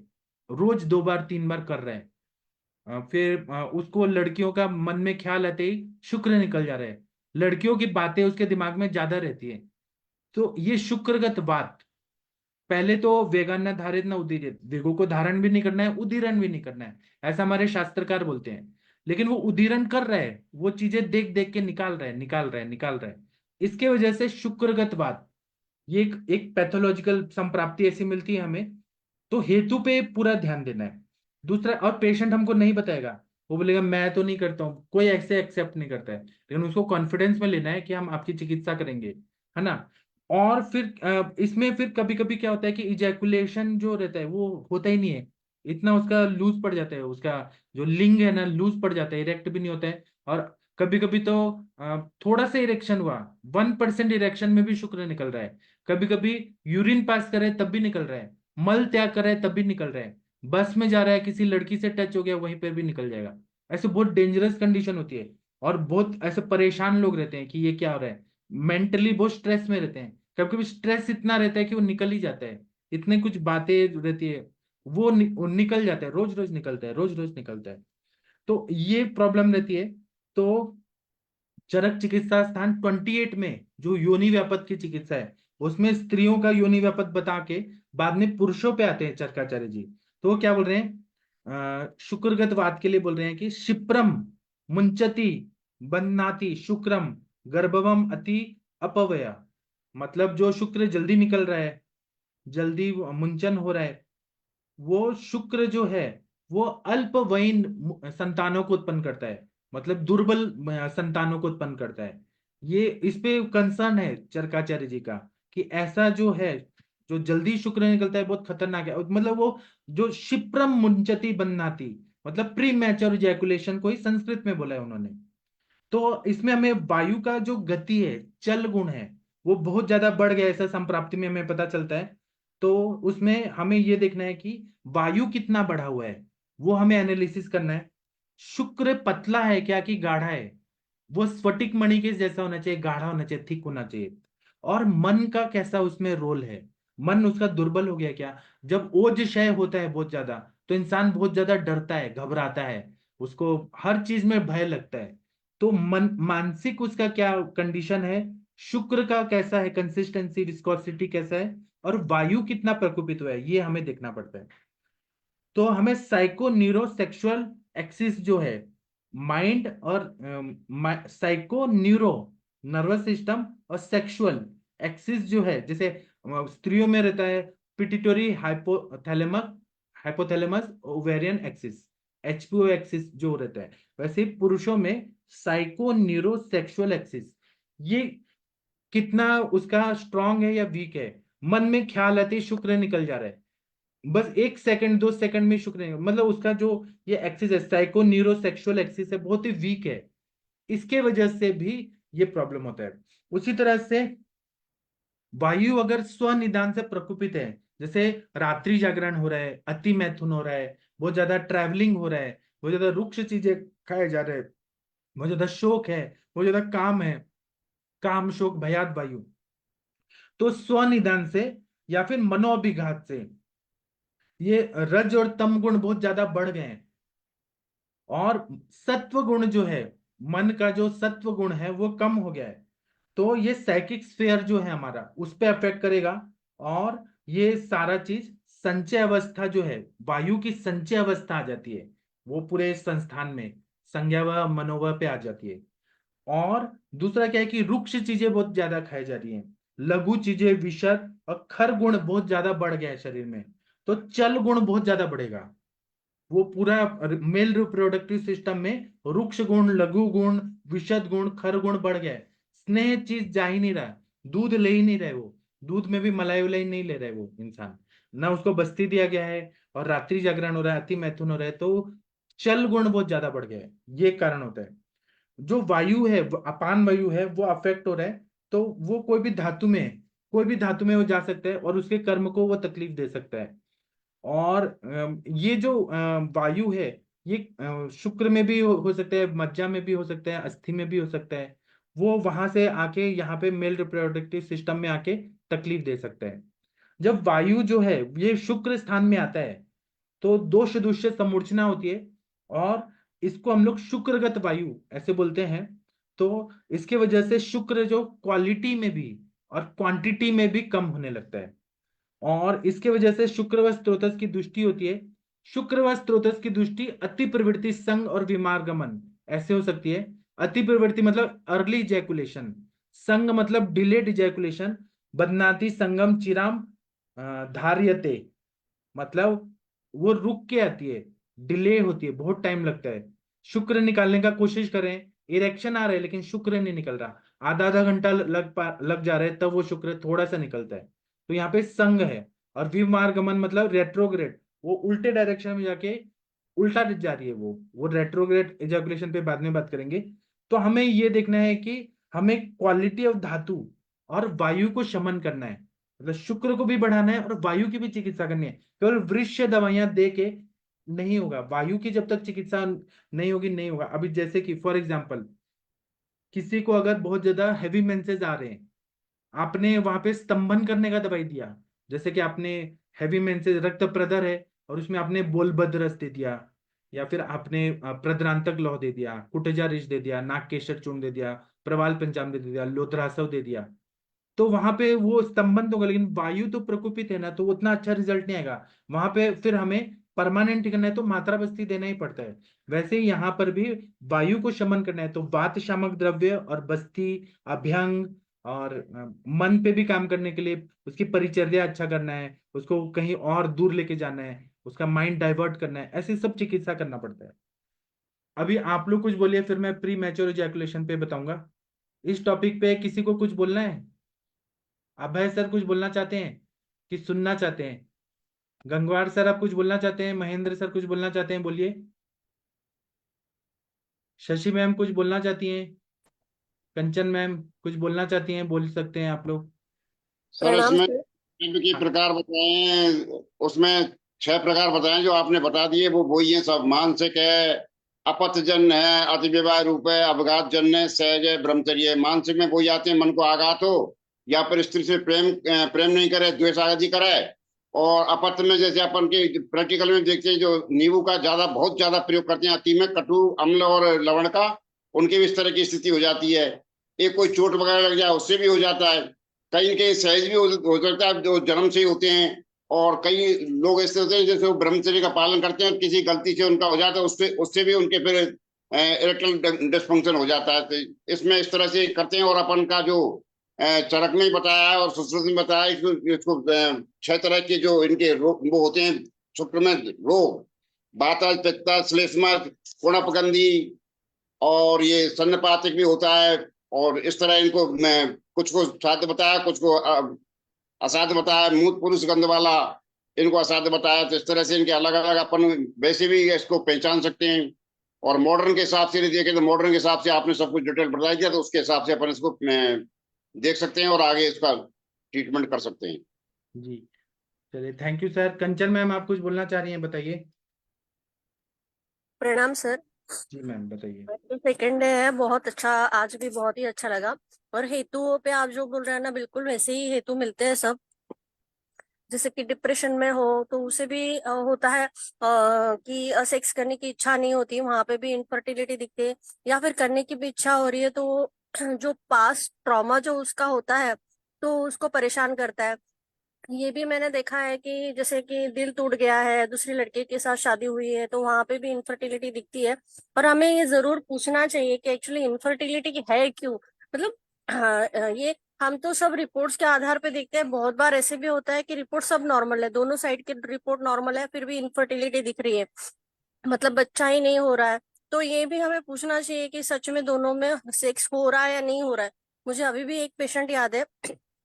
रोज 2 बार 3 बार कर रहा है। फिर उसको लड़कियों का मन में ख्याल आते ही शुक्र निकल जा रहा है, लड़कियों की बातें उसके दिमाग में ज्यादा रहती है। तो ये शुक्रगत बात। पहले तो वेगान न धारित न उदीरित, वेगों को धारण भी नहीं करना है, उदीरण भी नहीं करना है, ऐसा हमारे शास्त्रकार बोलते हैं। लेकिन वो उदीरण कर रहा है, वो चीजें देख देख के निकाल रहा है, निकाल रहा है, निकाल रहा है। इसके वजह से शुक्रगत बात, ये एक पैथोलॉजिकल संप्राप्ति ऐसी मिलती है हमें। तो हेतु पे पूरा ध्यान देना है। दूसरा, और पेशेंट हमको नहीं बताएगा, वो बोलेगा मैं तो नहीं करता हूँ, कोई ऐसे एक्सेप्ट नहीं करता है, लेकिन उसको कॉन्फिडेंस में लेना है कि हम आपकी चिकित्सा करेंगे, है ना। और फिर इसमें फिर कभी कभी क्या होता है कि इजैकुलेशन जो रहता है वो होता ही नहीं है, इतना उसका लूज पड़ जाता है, उसका जो लिंग है ना लूज पड़ जाता है, इरेक्ट भी नहीं होता है। और कभी कभी तो थोड़ा सा इरेक्शन हुआ, 1% इरेक्शन में भी शुक्र निकल रहा है। कभी कभी यूरिन पास करे तब भी निकल रहा है, मल त्याग कर रहा है तब भी निकल रहा है, बस में जा रहा है किसी लड़की से टच हो गया वहीं पर भी निकल जाएगा। ऐसे बहुत डेंजरस कंडीशन होती है। और बहुत ऐसे परेशान लोग रहते हैं कि ये क्या हो रहा है, मेंटली बहुत स्ट्रेस में रहते हैं। कभी कभी स्ट्रेस इतना रहता है कि वो निकल ही जाता है, इतने कुछ बातें रहती है, वो निकल जाता है, रोज रोज निकलता है, रोज रोज निकलता है। तो ये प्रॉब्लम रहती है। तो चरक चिकित्सा स्थान 28 में जो योनि व्यापत की चिकित्सा है, उसमें स्त्रियों का योनि व्यापत बता के बाद में पुरुषों पे आते हैं चरकाचार्य जी। तो वो क्या बोल रहे हैं? शुक्रगत वात के लिए बोल रहे हैं कि शिप्रम मुंचति बन्नाति शुक्रम गर्भवम अति अपवया। मतलब जो शुक्र जल्दी निकल रहा है, जल्दी मुंचन हो रहा है, वो शुक्र जो है वो अल्पवयीन संतानों को उत्पन्न करता है, मतलब दुर्बल संतानों को उत्पन्न करता है। ये इस पे कंसर्न है चरकाचार्य जी का कि ऐसा जो है, जो जल्दी शुक्र निकलता है बहुत खतरनाक है। मतलब वो जो क्षिप्रम मुंचति बन्नाति, मतलब प्री मैच्योर इजैकुलेशन को ही संस्कृत में बोला है उन्होंने। तो इसमें हमें वायु का जो गति है, चल गुण है, वो बहुत ज्यादा बढ़ गया, ऐसा संप्राप्ति में हमें पता चलता है। तो उसमें हमें ये देखना है कि वायु कितना बढ़ा हुआ है, वो हमें एनालिसिस करना है। शुक्र पतला है क्या कि गाढ़ा है? वो स्फटिक मणि के जैसा होना चाहिए, गाढ़ा होना चाहिए, थिक होना चाहिए। और मन का कैसा उसमें रोल है, मन उसका दुर्बल हो गया क्या? जब ओज क्षय होता है बहुत ज्यादा, तो इंसान बहुत ज्यादा डरता है, घबराता है, उसको हर चीज में भय लगता है। तो मन मानसिक उसका क्या कंडीशन है, शुक्र का कैसा है, कंसिस्टेंसी, विस्कोसिटी कैसा है, और वायु कितना प्रकोपित हुआ है, ये हमें देखना पड़ता है। तो हमें साइको न्यूरो सेक्सुअल एक्सिस जो है, माइंड और साइको न्यूरो नर्वस सिस्टम और सेक्सुअल एक्सिस जो है, जैसे स्त्रियों में रहता है pituitary hypothalamus, hypothalamus ovarian axis, HBO axis जो रहता है, वैसे पुरुषों में साइको न्यूरो सेक्सुअल एक्सिस, ये कितना उसका स्ट्रांग है या वीक है। मन में ख्याल आते ही शुक्र निकल जा रहा है, बस 1 सेकंड 2 सेकंड में शुक्र नहीं, मतलब उसका जो ये एक्सिस है, साइको न्यूरोसेक्सुअल एक्सिस है, बहुत ही वीक है। इसके वजह से भी ये प्रॉब्लम होता है। उसी तरह से वायु अगर स्वनिदान से प्रकोपित है, जैसे रात्रि जागरण हो रहा है, अति मैथुन हो रहा है, बहुत ज्यादा ट्रैवलिंग हो रहा है, बहुत ज्यादा रुक्ष चीजें खाए जा रहे हैं, बहुत ज्यादा शोक है, बहुत ज्यादा काम है, काम शोक भयात वायु, तो स्वनिदान से या फिर मनोअभिघात से ये रज और तम गुण बहुत ज्यादा बढ़ गए हैं। और सत्व गुण जो है, मन का जो सत्व गुण है वो कम हो गया है। तो ये साइकिक स्फीयर जो है हमारा, उस पर अफेक्ट करेगा। और ये सारा चीज संचय अवस्था जो है, वायु की संचय अवस्था आ जाती है, वो पूरे संस्थान में संज्ञा व मनोवा पे आ जाती है। और दूसरा क्या है कि रुक्ष चीजें बहुत ज्यादा खाई जा रही हैं, लघु चीजें, विषद और खर गुण बहुत ज्यादा बढ़ गया है शरीर में। तो चल गुण बहुत ज्यादा बढ़ेगा। वो पूरा मेल रिप्रोडक्टिव सिस्टम में रुक्ष गुण, लघु गुण, विशद गुण, खर गुण बढ़ गया है। स्नेह चीज जा ही नहीं रहा, दूध ले ही नहीं रहे वो, दूध में भी मलाई वलाई नहीं ले रहे वो इंसान, ना उसको बस्ती दिया गया है, और रात्रि जागरण हो रहा है, अति मैथुन हो रहा है, तो चल गुण बहुत ज्यादा बढ़ गया है। ये कारण होता है। जो वायु है, अपान वायु है, वो अफेक्ट हो रहा है, तो वो कोई भी धातु में वो जा सकता है और उसके कर्म को वो तकलीफ दे सकता है। और ये जो वायु है, ये शुक्र में भी हो सकता है, मज्जा में भी हो सकता है, अस्थि में भी हो सकता है। वो वहां से आके यहाँ पे मेल रिप्रोडक्टिव सिस्टम में आके तकलीफ दे सकता है। जब वायु जो है ये शुक्र स्थान में आता है, तो दोष दूष्य समूर्छना होती है, और इसको हम लोग शुक्रगत वायु ऐसे बोलते हैं। तो इसके वजह से शुक्र जो क्वालिटी में भी और क्वांटिटी में भी कम होने लगता है। और इसके वजह से शुक्र व स्त्रोतस की दृष्टि होती है। शुक्र व स्त्रोतस की दृष्टि अति प्रवृत्ति, संग और विमार्गमन ऐसे हो सकती है। अति प्रवृत्ति मतलब अर्ली इजैकुलेशन, संग मतलब डिलेड इजैकुलेशन, बदनाति संगम चिराम धार्यते, मतलब वो रुक के आती है, डिले होती है, बहुत टाइम लगता है। शुक्र निकालने का कोशिश करें, इरेक्शन आ रहा है लेकिन शुक्र नहीं निकल रहा, आधा आधा घंटा लग जा रहा है, तब वो शुक्र थोड़ा सा निकलता है। तो यहाँ पे संग है। और विमार्गमन मतलब रेट्रोग्रेड, वो उल्टे डायरेक्शन में जाके उल्टा जा रही है, वो रेट्रोग्रेड इजैकुलेशन पे बाद में बात करेंगे। तो हमें ये देखना है कि हमें क्वालिटी ऑफ धातु और वायु को शमन करना है, मतलब शुक्र को भी बढ़ाना है और वायु की भी चिकित्सा करनी है। केवल वृक्ष दवाइयां दे के नहीं होगा, वायु की जब तक चिकित्सा नहीं होगी नहीं होगा। अभी जैसे कि फॉर एग्जाम्पल, किसी को अगर बहुत ज्यादा हैवी मेंसेस आ रहे हैं, आपने वहां पे स्तंभन करने का दवाई दिया, जैसे कि आपने हैवी मेंसेस, रक्त प्रदर है और उसमें आपने बोलबद रस दे दिया, या फिर आपने प्रद्रांतक लौह दे दिया, कुटजा रिश दे दिया, नाग केसर चूर्ण दे दिया, प्रवाल पंचामृत दे दिया, लोधरासव दे दिया, तो वहां पे वो स्तंभन तो होगा, लेकिन वायु तो प्रकोपित है ना, तो उतना अच्छा रिजल्ट नहीं आएगा। वहां पे फिर हमें परमानेंट करना है तो मात्रा बस्ती देना ही पड़ता है। वैसे ही यहाँ पर भी वायु को शमन करना है तो वात शामक द्रव्य और बस्ती, अभ्यंग, और मन पे भी काम करने के लिए उसकी परिचर्या अच्छा करना है, उसको कहीं और दूर लेके जाना है, उसका माइंड डाइवर्ट करना है, ऐसी सब चिकित्सा करना पड़ता है। अभी आप लोग कुछ बोलिए, फिर मैं प्री मैच्योर इजैकुलेशन पे बताऊंगा। इस टॉपिक पे किसी को कुछ बोलना है? अभय सर कुछ बोलना चाहते हैं कि सुनना चाहते हैं? गंगवार सर आप कुछ बोलना चाहते हैं? महेंद्र सर कुछ बोलना चाहते हैं? बोलिए। शशि मैम कुछ बोलना चाहती हैं? कंचन मैम कुछ बोलना चाहती हैं? बोल सकते हैं आप लोग। सर प्रणाम इसमें सर। निम्न की हाँ, प्रकार बताए हैं, उसमें 6 प्रकार बताए जो आपने बता दिए, वो वही है सब। मानसिक है, अपथजन्य है, अतिविवाह रूप है, अपघात जन्य है, सहज है, ब्रह्मचर्य है। मानसिक में वही आते हैं, मन को आघात हो या फिर स्त्री से प्रेम नहीं करे, द्वेष आदि कराए। और अपथ में जैसे अपन के प्रैक्टिकल में देखते हैं, जो नींबू का बहुत ज्यादा प्रयोग करते हैं, अति में कटु, अम्ल और लवण का, उनकी भी इस तरह की स्थिति हो जाती है। एक कोई चोट वगैरह लग जाए उससे भी हो जाता है। कहीं कहीं सहज भी हो सकता है, जो जन्म से ही होते हैं। और कई लोग ऐसे होते हैं जैसे वो ब्रह्मचर्य का पालन करते हैं, किसी गलती से उनका हो जाता है, उससे उससे भी उनके फिर इरेक्टल डिस्फंक्शन हो जाता है। तो इसमें इस तरह से करते हैं। और अपन का जो चरक में बताया है और सुश्रुत में बताया है, इसको 6 तरह के जो इनके रोग वो होते हैं शुक्र में रोग, वाता, पित्ता, श्लेष्मा, कुणपगंधी, और ये सन्नपातिक भी होता है। और इस तरह इनको मैं कुछ को साध्य बताया, कुछ को असाध्य बताया। मूत पुरुष गंध वाला, इनको असाध्य बताया, तो इस तरह से इनके अलग अलग अपन वैसे भी इसको पहचान सकते हैं। और मॉडर्न के हिसाब से देखें तो मॉडर्न के हिसाब से आपने सब कुछ डिटेल बता दिया, तो उसके हिसाब से अपन इसको देख सकते हैं और आगे इसका ट्रीटमेंट कर सकते हैं। जी चलिए, thank you sir. Kanchan ma'am, आप कुछ बोलना चाह रही हैं, बताइए। प्रणाम सर। जी मैम, बताइए। तो सेकंड डे है, बहुत अच्छा, आज भी बहुत ही अच्छा लगा। और हेतुओं पे आप जो बोल रहे हैं ना, बिल्कुल वैसे ही हेतु मिलते हैं सब। जैसे कि डिप्रेशन में हो तो उसे भी होता है कि सेक्स करने की इच्छा नहीं होती, वहां पे भी इनफर्टिलिटी दिखती है। या फिर करने की भी इच्छा हो रही है तो वो जो पास्ट ट्रॉमा जो उसका होता है तो उसको परेशान करता है। ये भी मैंने देखा है कि जैसे कि दिल टूट गया है, दूसरी लड़के के साथ शादी हुई है तो वहां पे भी इनफर्टिलिटी दिखती है। और हमें ये जरूर पूछना चाहिए कि एक्चुअली इनफर्टिलिटी है क्यों। मतलब ये हम तो सब रिपोर्ट्स के आधार पे देखते हैं, बहुत बार ऐसे भी होता है कि रिपोर्ट सब नॉर्मल है, दोनों साइड की रिपोर्ट नॉर्मल है, फिर भी इनफर्टिलिटी दिख रही है, मतलब बच्चा ही नहीं हो रहा है। तो ये भी हमें पूछना चाहिए कि सच में दोनों में सेक्स हो रहा है या नहीं हो रहा है। मुझे अभी भी एक पेशेंट याद है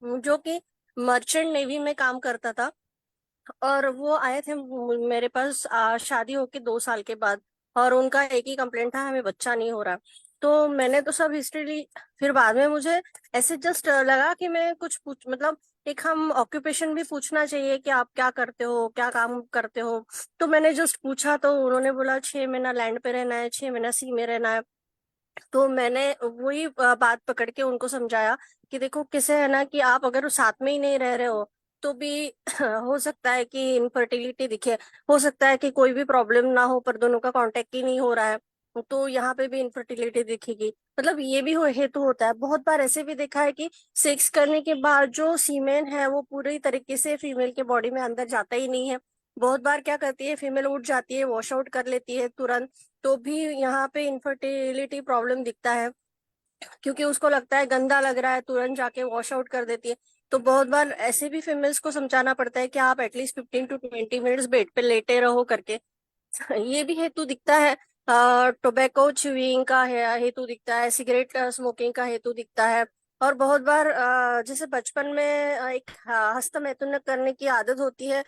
जो कि मर्चेंट नेवी में काम करता था, और वो आए थे मेरे पास शादी होके 2 साल के बाद। और उनका एक ही कंप्लेंट था, हमें बच्चा नहीं हो रहा। तो मैंने तो सब हिस्ट्री ली, फिर बाद में मुझे ऐसे जस्ट लगा कि मैं कुछ पूछ, मतलब एक हम ऑक्यूपेशन भी पूछना चाहिए कि आप क्या करते हो, क्या काम करते हो। तो मैंने जस्ट पूछा तो उन्होंने बोला 6 महीना लैंड पे रहना है, 6 महीना सी में रहना है। तो मैंने वही बात पकड़ के उनको समझाया कि देखो कैसे है ना, कि आप अगर साथ में ही नहीं रह रहे हो तो भी हो सकता है कि इनफर्टिलिटी दिखे, हो सकता है कि कोई भी प्रॉब्लम ना हो पर दोनों का कांटेक्ट ही नहीं हो रहा है तो यहाँ पे भी इनफर्टिलिटी दिखेगी। मतलब ये भी हेतु होता है। बहुत बार ऐसे भी देखा है कि सेक्स करने के बाद जो सीमेन है वो पूरी तरीके से फीमेल के बॉडी में अंदर जाता ही नहीं है। बहुत बार क्या करती है, फीमेल उठ जाती है, वॉश आउट कर लेती है तुरंत, तो भी यहाँ पे इनफर्टिलिटी प्रॉब्लम दिखता है, क्योंकि उसको लगता है गंदा लग रहा है, तुरंत जाके वॉश आउट कर देती है। तो बहुत बार ऐसे भी फीमेल्स को समझाना पड़ता है कि आप एटलीस्ट 15 to 20 मिनट्स बेड पे लेटे रहो करके। ये भी हेतु दिखता है। टोबैको च्यूइंग का हेतु दिखता है, सिगरेट स्मोकिंग का हेतु दिखता है। और बहुत बार जैसे बचपन में एक हस्तमैथुन करने की आदत होती है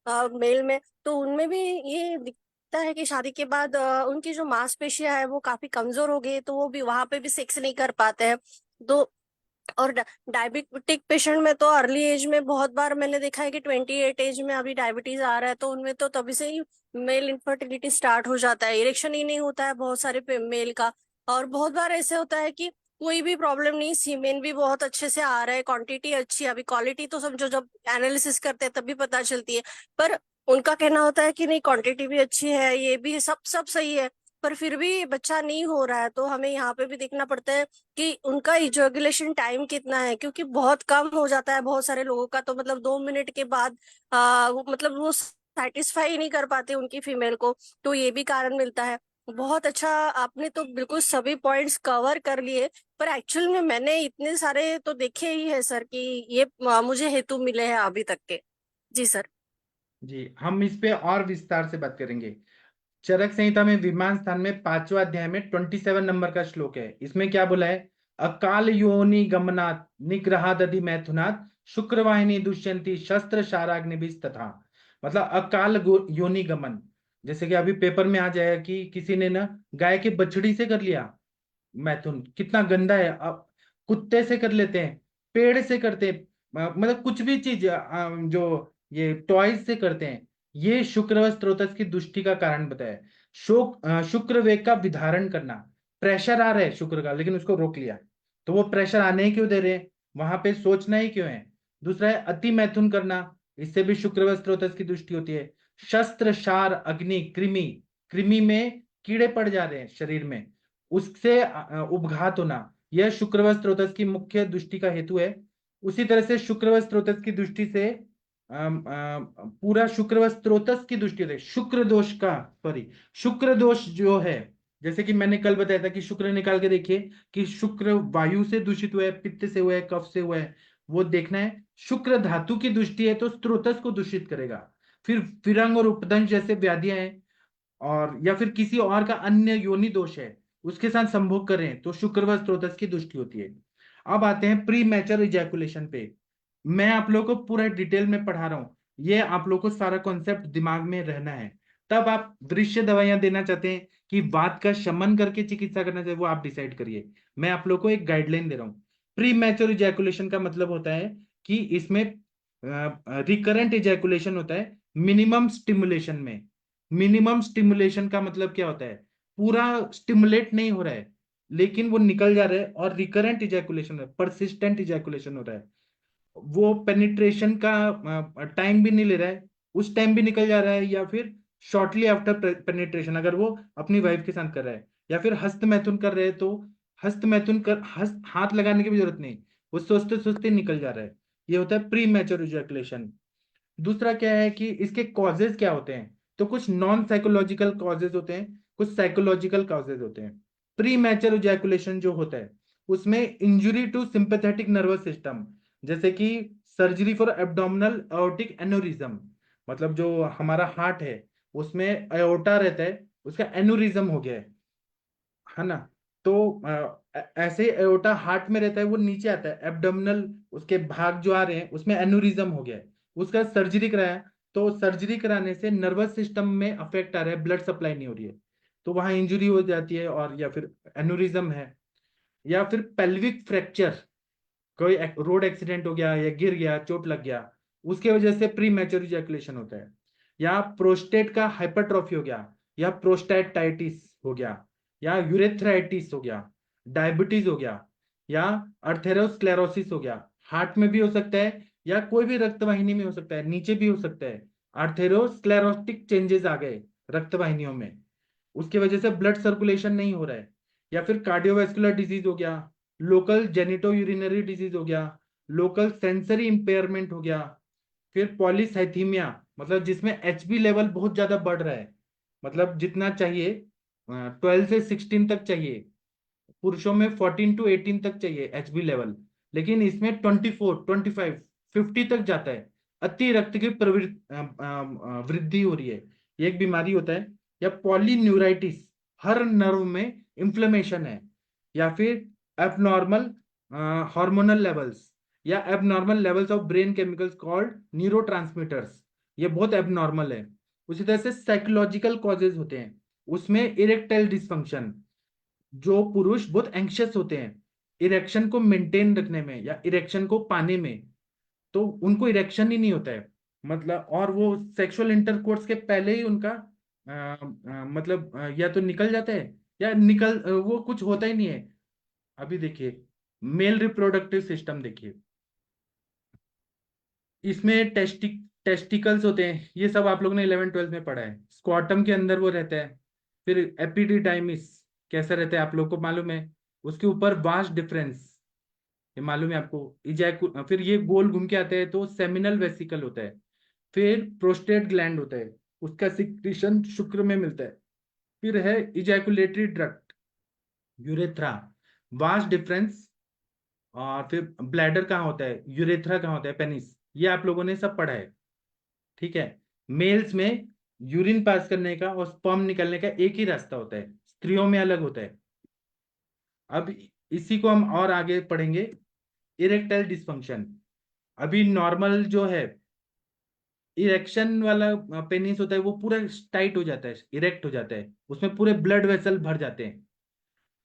मेल में, तो उनमें भी ये दिखता है कि शादी के बाद उनकी जो मांसपेशियां है वो काफी कमजोर हो गई, तो वो भी वहां पे भी सेक्स नहीं कर पाते हैं। तो और डायबिटिक पेशेंट में तो अर्ली एज में बहुत बार मैंने देखा है कि 28 एज में अभी डायबिटीज आ रहा है, तो उनमें तो तभी से ही मेल इनफर्टिलिटी स्टार्ट हो जाता है, इरेक्शन ही नहीं होता है बहुत सारे मेल का। और बहुत बार ऐसे होता है कि कोई भी प्रॉब्लम नहीं, सीमेन भी बहुत अच्छे से आ रहा है, क्वांटिटी अच्छी है, अभी क्वालिटी तो समझो जब एनालिसिस करते हैं तभी पता चलती है। पर उनका कहना होता है कि नहीं, क्वांटिटी भी अच्छी है, ये भी सब सब सही है, पर फिर भी बच्चा नहीं हो रहा है। तो हमें यहाँ पे भी देखना पड़ता है कि उनका इजर्कुलेशन टाइम कितना है, क्योंकि बहुत कम हो जाता है बहुत सारे लोगों का, तो मतलब 2 मिनट के बाद मतलब वो सेटिस्फाई नहीं कर पाते उनकी फीमेल को, तो ये भी कारण मिलता है। बहुत अच्छा, आपने तो बिल्कुल सभी पॉइंट्स कवर कर लिए, पर एक्चुअल में मैंने इतने सारे तो देखे ही है सर कि ये मुझे हेतु मिले हैं अभी तक के। जी सर। जी, हम इस पे और विस्तार से बात करेंगे। चरक संहिता में विमान स्थान में 5वां अध्याय में 27 नंबर का श्लोक है। इसमें क्या बोला है? अकाल योनि गमनात् निग्रहादधि मैथुनात् शुक्रवाहिनी दुष्यंती शस्त्र शाराग्निभिः तथा। मतलब अकाल योनि गमन, जैसे कि अभी पेपर में आ जाएगा कि किसी ने ना गाय के बछड़ी से कर लिया मैथुन, कितना गंदा है। अब कुत्ते से कर लेते हैं, पेड़ से करते हैं, मतलब कुछ भी चीज जो ये टॉयज से करते हैं। ये शुक्र व स्त्रोतस की दुष्टि का कारण बताया। शुक्र वेग का विधारण करना, प्रेशर आ रहा है शुक्र का, लेकिन उसको रोक लिया, तो वो प्रेशर आने ही क्यों दे रहे हैं, वहां पे सोचना ही क्यों है। दूसरा है अति मैथुन करना, इससे भी शुक्र व स्त्रोतस की दुष्टि होती है। शस्त्र शार अग्नि कृमि, कृमि में कीड़े पड़ जा रहे हैं शरीर में, उससे उपघात होना, यह शुक्र व स्त्रोतस की मुख्य दुष्टि का हेतु है। उसी तरह से शुक्र व स्त्रोतस की दृष्टि से पूरा शुक्र व स्त्रोतस की दृष्टि से शुक्र दोष का, सॉरी, शुक्र दोष जो है, जैसे कि मैंने कल बताया था कि शुक्र निकाल के देखिए कि शुक्र वायु से दूषित हुआ है, पित्त से हुआ है, कफ से हुआ है, वो देखना है। शुक्र धातु की दृष्टि है तो स्त्रोतस को दूषित करेगा। फिर फिरंग और उपदंश जैसे व्याधियां हैं, और या फिर किसी और का अन्य योनि दोष है उसके साथ संभोग करें तो शुक्र व स्त्रोतस की दृष्टि होती है। अब आते हैं प्री मैचर इजैकुलेशन पे। मैं आप लोगों को पूरा डिटेल में पढ़ा रहा हूं, ये आप लोग को सारा कॉन्सेप्ट दिमाग में रहना है। तब आप दृश्य दवाइयां देना चाहते हैं कि वात का शमन करके चिकित्सा करना चाहिए, वो आप डिसाइड करिए। मैं आप लोग को एक गाइडलाइन दे रहा हूँ। प्री मैच्योर इजैकुलेशन का मतलब होता है कि इसमें रिकरेंट इजैकुलेशन होता है मिनिमम स्टिमुलेशन में। मिनिमम स्टिमुलेशन का मतलब क्या होता है? पूरा स्टिमुलेट नहीं हो रहा है लेकिन वो निकल जा रहा है, और रिकरेंट इजैकुलेशन है, परसिस्टेंट इजैकुलेशन हो रहा है। वो पेनिट्रेशन का टाइम भी नहीं ले रहा है, उस टाइम भी निकल जा रहा है, या फिर शॉर्टली आफ्टर पेनिट्रेशन अगर वो अपनी वाइफ के साथ कर रहा है, या फिर हस्त मैथुन कर रहे हैं तो हस्त मैथुन कर हस्त हाथ लगाने की भी जरूरत नहीं, वो सोचते सोचते निकल जा रहा है। ये होता है प्री मैच्योर इजैकुलेशन। दूसरा क्या है कि इसके कॉजेज क्या होते हैं? तो कुछ नॉन साइकोलॉजिकल कॉजेज होते हैं, कुछ साइकोलॉजिकल कॉजेज होते हैं। प्री मैच्योर इजैकुलेशन जो होता है उसमें injury to sympathetic nervous system, जैसे कि surgery for abdominal aortic aneurysm, मतलब जो हमारा हार्ट है उसमें एओर्टा रहता है, उसका एन्यूरिज्म हो गया है ना। तो ऐसे एओर्टा हार्ट में रहता है, वो नीचे आता है एब्डोमिनल, उसके भाग जो आ रहे हैं उसमें एन्यूरिज्म हो गया है, उसका सर्जरी कराया। तो सर्जरी कराने से नर्वस सिस्टम में अफेक्ट आ रहा है, ब्लड सप्लाई नहीं हो रही है, तो वहां इंजुरी हो जाती है, और या फिर एन्यूरिज्म है। या फिर पेल्विक फ्रैक्चर, कोई रोड एक्सीडेंट हो गया या गिर गया, चोट लग गया, उसके वजह से प्री मैच्योर इजैकुलेशन होता है। या प्रोस्टेट का हाइपरट्रॉफी हो गया, या प्रोस्टेटाइटिस हो गया, या यूरेथ्राइटिस हो गया, डायबिटीज हो गया, या अर्थेरोस्क्लेरोसिस हो गया, हार्ट में भी हो सकता है या कोई भी रक्तवाहिनी में हो सकता है, नीचे भी हो सकता है। अर्थेरोस्क्लेरोटिक चेंजेस आ गए रक्तवाहिनियों में, उसकी वजह से ब्लड सर्कुलेशन नहीं हो रहा है। या फिर कार्डियोवास्कुलर डिजीज हो गया, लोकल जेनिटो यूरिनरी डिजीज हो गया, लोकल सेंसरी इंपेयरमेंट हो गया। फिर पॉलीसाइथीमिया, मतलब जिसमें एचबी लेवल बहुत ज्यादा बढ़ रहा है, मतलब जितना चाहिए 12 से 16 तक चाहिए, पुरुषों में 14 to 18 तक चाहिए एचबी लेवल, लेकिन इसमें 24, 25, 50 तक जाता है। अति रक्त की वृद्धि हो रही है, ये एक बीमारी होता है। या पॉलीन्यूराइटिस, हर नर्व में इंफ्लेमेशन है। या फिर एबनॉर्मल हार्मोनल लेवल्स, या abnormal levels of brain chemicals called neurotransmitters, ये बहुत एबनॉर्मल है। उसी तरह से साइकोलॉजिकल कॉजेज होते हैं, उसमें इरेक्टाइल डिसफंक्शन, जो पुरुष बहुत एंग्शियस होते हैं इरेक्शन को मेंटेन रखने में या इरेक्शन को पाने में, तो उनको इरेक्शन ही नहीं होता है, मतलब, और वो सेक्सुअल इंटरकोर्स के पहले ही उनका मतलब या तो निकल जाता है या वो कुछ होता ही नहीं है। अभी देखिए मेल रिप्रोडक्टिव सिस्टम देखिए, इसमें टेस्टिकल्स होते हैं, ये सब आप लोगों ने 11th 12th में पढ़ा है। स्क्वाटम के अंदर वो रहता है। फिर एपिडिडाइमिस कैसा रहता है आप लोग को मालूम है, उसके ऊपर वास्ट डिफरेंस, ये मालूम है आपको। इजैकु फिर ये गोल घूम के आता है तो सेमिनल वेसिकल होता है। फिर प्रोस्टेट ग्लैंड होता है, उसका सिक्रीशन शुक्र में मिलता है। फिर है ejaculatory duct, urethra, vast difference. और फिर ब्लैडर कहाँ होता है, यूरेथ्रा कहाँ होता है, पेनिस, ये आप लोगों ने सब पढ़ा है, ठीक है। मेल्स में यूरिन पास करने का और स्पर्म निकलने का एक ही रास्ता होता है, स्त्रियों में अलग होता है। अब इसी को हम और आगे पढ़ेंगे। इरेक्टाइल डिसफंक्शन, अभी नॉर्मल जो है इरेक्शन वाला पेनिस होता है वो पूरा टाइट हो जाता है, इरेक्ट हो जाता है, उसमें पूरे ब्लड वेसल भर जाते हैं।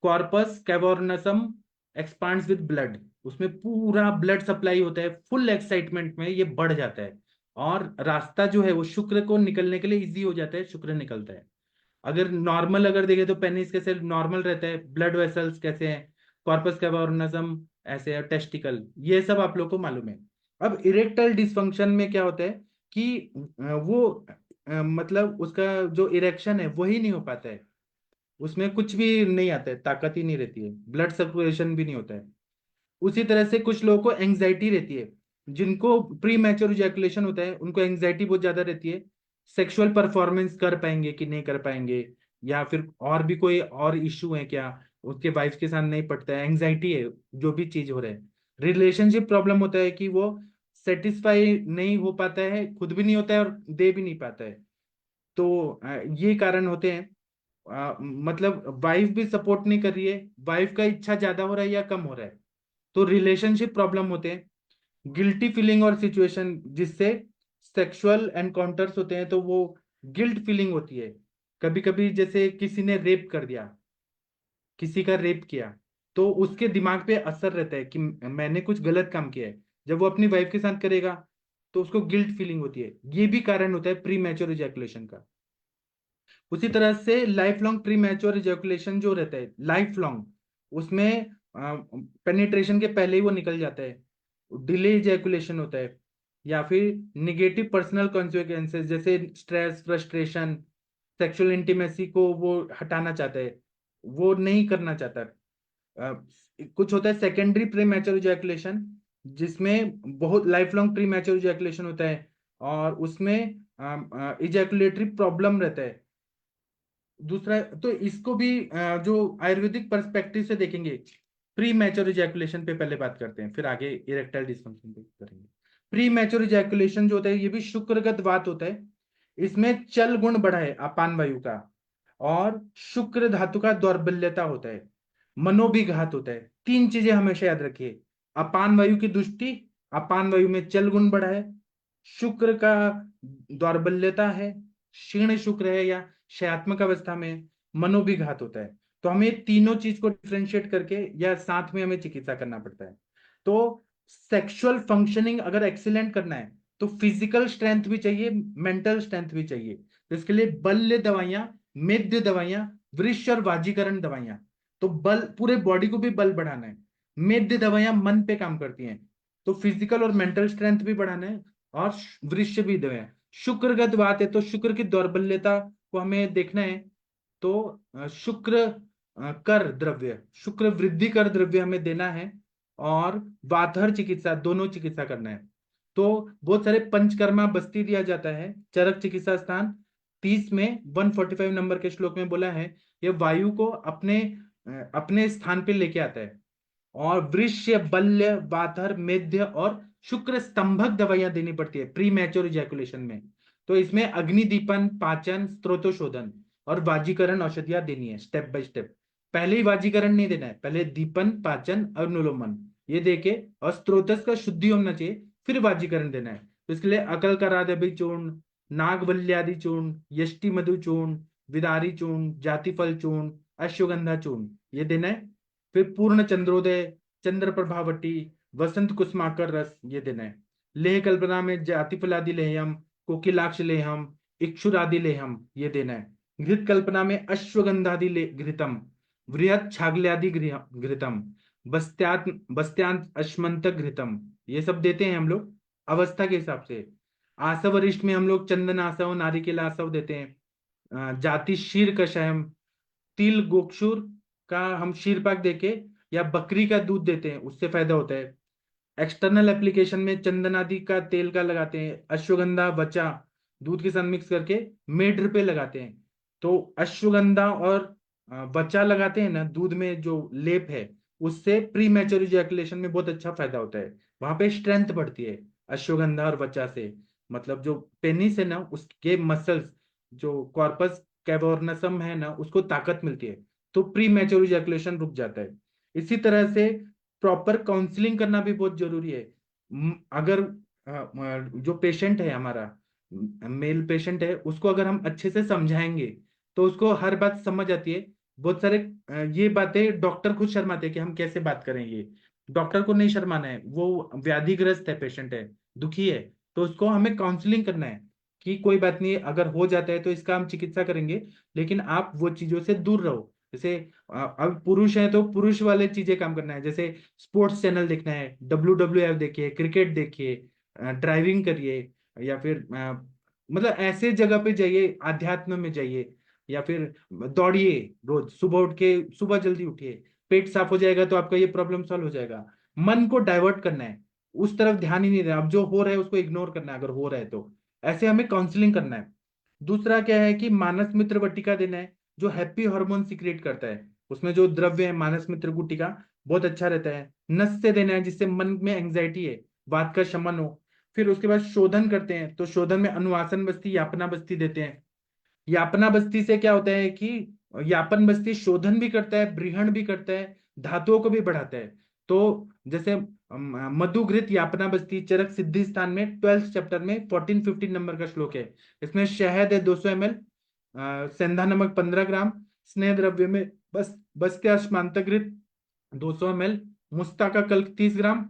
कॉर्पस कैवर्नसम एक्सपांड्स विद ब्लड, उसमें पूरा ब्लड सप्लाई होता है, फुल एक्साइटमेंट में ये बढ़ जाता है, और रास्ता जो है वो शुक्र को निकलने के लिए इजी हो जाता है, शुक्र निकलता है। अगर नॉर्मल अगर देखें तो पेनिस कैसे नॉर्मल रहता है, ब्लड वेसल्स कैसे हैं, कॉर्पस कैवर्नसम ऐसे है, टेस्टिकल, ये सब आप लोग को मालूम है। अब इरेक्टाइल डिसफंक्शन में क्या होता है कि वो मतलब उसका जो इरेक्शन है वही नहीं हो पाता है, उसमें कुछ भी नहीं आता है, ताकत ही नहीं रहती है, ब्लड सर्कुलेशन भी नहीं होता है। उसी तरह से कुछ लोगों को एंग्जाइटी रहती है, जिनको प्री मैच्योर इजैकुलेशन होता है उनको एंग्जाइटी बहुत ज्यादा रहती है, सेक्सुअल परफॉर्मेंस कर पाएंगे कि नहीं कर पाएंगे, या फिर और भी कोई और इश्यू है क्या, उसके वाइफ के साथ नहीं पटता है, एंग्जाइटी है, जो भी चीज हो रहा है। रिलेशनशिप प्रॉब्लम होता है कि वो सेटिस्फाई नहीं हो पाता है, खुद भी नहीं होता है और दे भी नहीं पाता है। तो ये कारण होते हैं। मतलब वाइफ भी सपोर्ट नहीं कर रही है, वाइफ का इच्छा ज्यादा हो रहा है या कम हो रहा है, तो रिलेशनशिप प्रॉब्लम होते हैं। गिल्टी फीलिंग और सिचुएशन, जिससे सेक्सुअल एनकाउंटर्स होते हैं तो वो गिल्ट फीलिंग होती है। कभी कभी जैसे किसी ने रेप कर दिया, किसी का रेप किया, तो उसके दिमाग पे असर रहता है कि मैंने कुछ गलत काम किया है। जब वो अपनी वाइफ के साथ करेगा तो उसको गिल्ट फीलिंग होती है। ये भी कारण होता है प्री मैच्योर इजैकुलेशन का। उसी तरह से life long pre mature ejaculation जो रहता है लाइफ लॉन्ग, उसमें पेनिट्रेशन के पहले ही वो निकल जाता है, डिले इजैकुलेशन होता है, या फिर निगेटिव पर्सनल कॉन्सिक्वेंसेस जैसे स्ट्रेस, फ्रस्ट्रेशन, सेक्सुअल इंटीमेसी को वो हटाना चाहता है, वो नहीं करना चाहता। कुछ होता है सेकेंडरी प्री मैच्योर इजैकुलेशन, जिसमें बहुत life long pre mature ejaculation होता है और उसमें इजैकुलेटरी प्रॉब्लम रहता है। दूसरा तो इसको भी जो आयुर्वेदिक पर्सपेक्टिव से देखेंगे, प्री मैच्योर इजैकुलेशन पे पहले बात करते हैं, फिर आगे इरेक्टाइल डिस्फंक्शन पे करेंगे। प्री मैच्योर इजैकुलेशन जो होता है ये भी शुक्रगत वात होता है। इसमें चल गुण बढ़ा है अपान वायु का, और शुक्र धातु का दौर्बल्यता होता है, मनोविघात होता है। तीन चीजें हमेशा याद रखिए, अपान वायु की दुष्टि, अपान वायु में चल गुण बढ़ा है, शुक्र का दौर्बल्यता है, क्षीण शुक्र है या क्षयात्मक अवस्था में, मनोविघात होता है। तो हमें तीनों चीज को डिफ्रेंशिएट करके या साथ में हमें चिकित्सा करना पड़ता है। तो सेक्सुअल फंक्शनिंग अगर एक्सीलेंट करना है तो फिजिकल स्ट्रेंथ भी चाहिए, मेंटल स्ट्रेंथ भी चाहिए। तो इसके लिए बल्य दवाइयां, मेद्य दवाइयां, वृक्ष और वाजीकरण दवाइयां, तो बल पूरे बॉडी को भी बल बढ़ाना है। मेद्य दवाइयां मन पे काम करती हैं, तो फिजिकल और मेंटल स्ट्रेंथ भी बढ़ाना है। और वृक्ष भी दवाएं, शुक्रगत बात है तो शुक्र की दौर्बल्यता को हमें देखना है। तो शुक्र कर द्रव्य, शुक्र वृद्धि कर द्रव्य हमें देना है, और वातहर चिकित्सा, दोनों चिकित्सा करना है। तो बहुत सारे पंचकर्मा बस्ती दिया जाता है। चरक चिकित्सा स्थान 30 में 145 नंबर के श्लोक में बोला है, यह वायु को अपने अपने स्थान पे लेके आता है। और वृष्य, बल्य, वातहर, मेध्य और शुक्र स्तंभक दवाइयां देनी पड़ती है प्री मैच्योर इजैकुलेशन में। तो इसमें अग्निदीपन, पाचन, स्त्रोतोशोधन और वाजीकरण औषधियां देनी है स्टेप बाय स्टेप। पहले ही वाजीकरण नहीं देना है, पहले दीपन, पाचन, अनुलोमन ये देके, और स्त्रोतस का शुद्धि होना चाहिए, फिर वाजीकरण देना है। तो इसके लिए अकल करादभि चूर्ण, नागवल्यादि चूर्ण, यष्टि मधु चूर्ण, विदारी चूर्ण, जातिफल चूर्ण, अश्वगंधा चूर्ण ये देना है। फिर पूर्ण चंद्रोदय, चंद्र प्रभावटी, वसंत कुसुमाकर रस ये देना है। लेह कल्पना में जातिफलादि लेहम, कोकिलाक्ष लेहम, इक्षुरादि लेहम ये देना है। घृत कल्पना में अश्वगंधादि घृतम, वृहत छागल्यादि घृतम, बस्त्यांत अश्मंत घृतम ये सब देते हैं हम लोग अवस्था के हिसाब से। आसव वरिष्ठ में हम लोग चंदन आसव, नारिकेल आसव देते हैं। जाति शीर कषायम, तिल गोक्षुर का हम शीर पाक देके या बकरी का दूध देते हैं, उससे फायदा होता है। एक्सटर्नल एप्लीकेशन में चंदन आदि का तेल का लगाते हैं, अश्वगंधा वचा दूध के साथ मिक्स करके मेढ्र पे लगाते हैं। तो अश्वगंधा और वचा लगाते हैं ना दूध में, जो लेप है उससे प्री मैच्योर इजैकुलेशन में बहुत अच्छा फायदा होता है। वहां पे स्ट्रेंथ बढ़ती है अश्वगंधा और वचा से, मतलब जो पेनिस है ना उसके मसल्स, जो कॉर्पस कैवर्नसम है ना उसको ताकत मिलती है, तो प्री मैच्योर इजैकुलेशन रुक जाता है। इसी तरह से प्रॉपर काउंसलिंग करना भी बहुत जरूरी है। अगर जो पेशेंट है हमारा, मेल पेशेंट है, उसको अगर हम अच्छे से समझाएंगे तो उसको हर बात समझ आती है। बहुत सारे ये बातें डॉक्टर खुद शर्माते हैं कि हम कैसे बात करेंगे। डॉक्टर को नहीं शर्माना है, वो व्याधिग्रस्त है, पेशेंट है, दुखी है, तो उसको हमें काउंसलिंग करना है कि कोई बात नहीं, अगर हो जाता है तो इसका हम चिकित्सा करेंगे, लेकिन आप वो चीजों से दूर रहो। जैसे अब पुरुष है तो पुरुष वाले चीजें काम करना है, जैसे स्पोर्ट्स चैनल देखना है, WWF देखिए, क्रिकेट देखिए, ड्राइविंग करिए, या फिर मतलब ऐसे जगह पे जाइए, आध्यात्म में जाइए, या फिर दौड़िए रोज सुबह उठ के, सुबह जल्दी उठिए, पेट साफ हो जाएगा तो आपका ये प्रॉब्लम सॉल्व हो जाएगा। मन को डाइवर्ट करना है, उस तरफ ध्यान ही नहीं देना, अब जो हो रहा है उसको इग्नोर करना है अगर हो रहा है तो। ऐसे हमें काउंसलिंग करना है। दूसरा क्या है कि मानस मित्र वटिका देना है, जो हैप्पी हार्मोन सीक्रेट करता है, उसमें जो द्रव्य है मानस मित्र गुटिका बहुत अच्छा रहता है। नस से देना है, जिससे मन में एंग्जाइटी है वात का शमन हो। फिर उसके बाद शोधन करते हैं, तो शोधन में अनुवासन बस्ती, यापना बस्ती देते हैं। यापना बस्ती से क्या होता है कि यापन बस्ती शोधन भी करता है, ब्रीहण भी करता है, धातुओं को भी बढ़ाता है। तो जैसे मधुघृत यापना बस्ती चरक सिद्धि स्थान में 12th चैप्टर में 14-15 नंबर का श्लोक है। इसमें शहद है 200 ml, सेंधा नमक 15 ग्राम, स्नेह द्रव्य में बस के अश्मांतघृत 200 ml, मुस्ता का कल्क 30 ग्राम,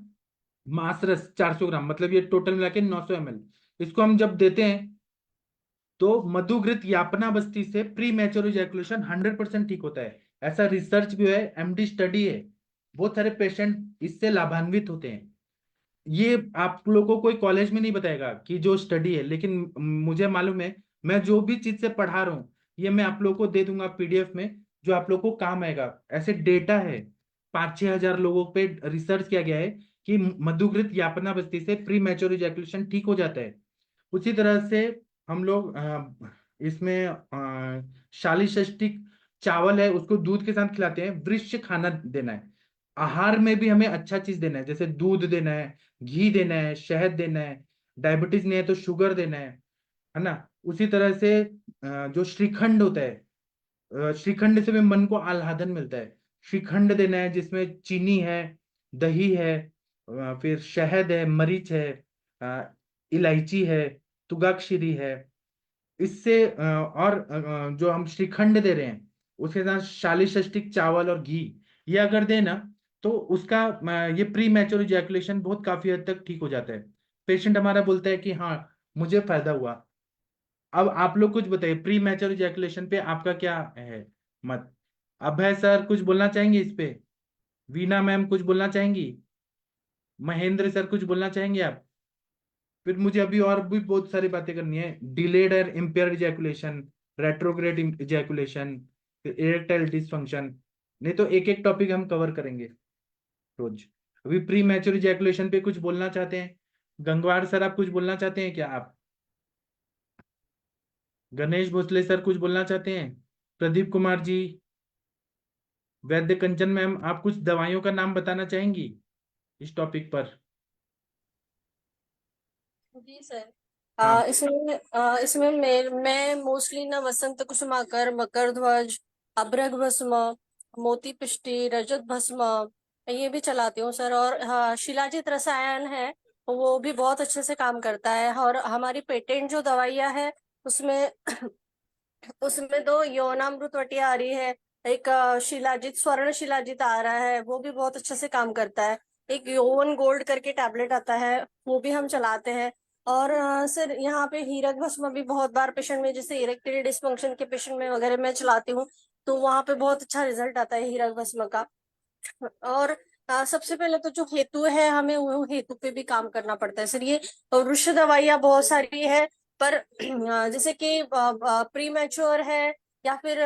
मांस रस 400 ग्राम, मतलब ये टोटल मिला के 900 ml। इसको हम जब देते हैं तो मधुघृत यापना बस्ती से प्री मैच्योर इजैकुलेशन 100% ठीक होता है। ऐसा रिसर्च भी है, एमडी स्टडी है, बहुत सारे पेशेंट इससे लाभान्वित होते हैं। ये आप लोगों को कोई कॉलेज में नहीं बताएगा कि जो स्टडी है, लेकिन मुझे मालूम है, मैं जो भी चीज से पढ़ा रहा हूँ ये मैं आप लोगों को दे दूंगा पीडीएफ में, जो आप लोगों को काम आएगा। ऐसे डेटा है, 5-6 हजार लोगों पे रिसर्च किया गया है कि मधुघृत यापना बस्ती से प्री मैच्योर इजैकुलेशन ठीक हो जाता है। उसी तरह से हम लोग इसमें शालीषष्टिक चावल है, उसको दूध के साथ खिलाते हैं। वृक्ष खाना देना है, आहार में भी हमें अच्छा चीज देना है, जैसे दूध देना है, घी देना है, शहद देना है, डायबिटीज नहीं है तो शुगर देना है ना। उसी तरह से जो श्रीखंड होता है, श्रीखंड से भी मन को आह्लादन मिलता है। श्रीखंड देना है जिसमें चीनी है, दही है, फिर शहद है, मरीच है, इलायची है, तुगाक्षरी है। इससे जो हम श्रीखंड दे रहे हैं उसके साथ शालीषष्टिक चावल और घी ये अगर देना तो उसका ये प्री मैच्योर इजैकुलेशन बहुत काफी हद तक ठीक हो जाता है। पेशेंट हमारा बोलता है कि हाँ मुझे फायदा हुआ। अब आप लोग कुछ बताइए, प्री मैच्योर इजैकुलेशन पे आपका क्या है मत? अभय सर कुछ बोलना चाहेंगे इस पे? वीना मैम कुछ बोलना चाहेंगी? महेंद्र सर कुछ बोलना चाहेंगे आप? फिर मुझे अभी और भी बहुत सारी बातें करनी है। डिलेड और इम्पेयर्ड इजैकुलेशन, रेट्रोग्रेड इजैकुलेशन, फिर इरेक्टाइल डिसफंक्शन, नहीं तो एक एक टॉपिक हम कवर करेंगे रोज। अभी प्री मैच्योर इजैकुलेशन पे कुछ बोलना चाहते हैं? गंगवार सर आप कुछ बोलना चाहते हैं क्या? आप गणेश भोसले सर कुछ बोलना चाहते हैं? प्रदीप कुमार जी, वैद्य कंचन मैम आप कुछ दवाइयों का नाम बताना चाहेंगी इस टॉपिक पर? जी सर। हाँ इसमें मैं मोस्टली ना वसंत कुसुमाकर, मकर ध्वज, अभ्रक भस्म, मोती पिष्टी, रजत भस्म ये भी चलाती हूँ सर। और हाँ, शिलाजित रसायन है वो भी बहुत अच्छे से काम करता है। और हमारी पेटेंट जो दवाइयाँ है उसमें उसमें दो यौनामृतवटी आ रही है, एक शिलाजित, स्वर्ण शिलाजित आ रहा है, वो भी बहुत अच्छे से काम करता है। एक यौवन गोल्ड करके टैबलेट आता है वो भी हम चलाते हैं। और सर यहाँ पे हीरक भस्म भी बहुत बार पेशेंट में, जैसे इरेक्टाइल डिसफंक्शन के पेशेंट में वगैरह मैं चलाती हूँ, तो वहां पे बहुत अच्छा रिजल्ट आता है हीरक भस्म का। और सबसे पहले तो जो हेतु है हमें वो हेतु पे भी काम करना पड़ता है सर। ये वृक्ष दवाइयाँ बहुत सारी है, पर जैसे कि प्री मैच्योर है या फिर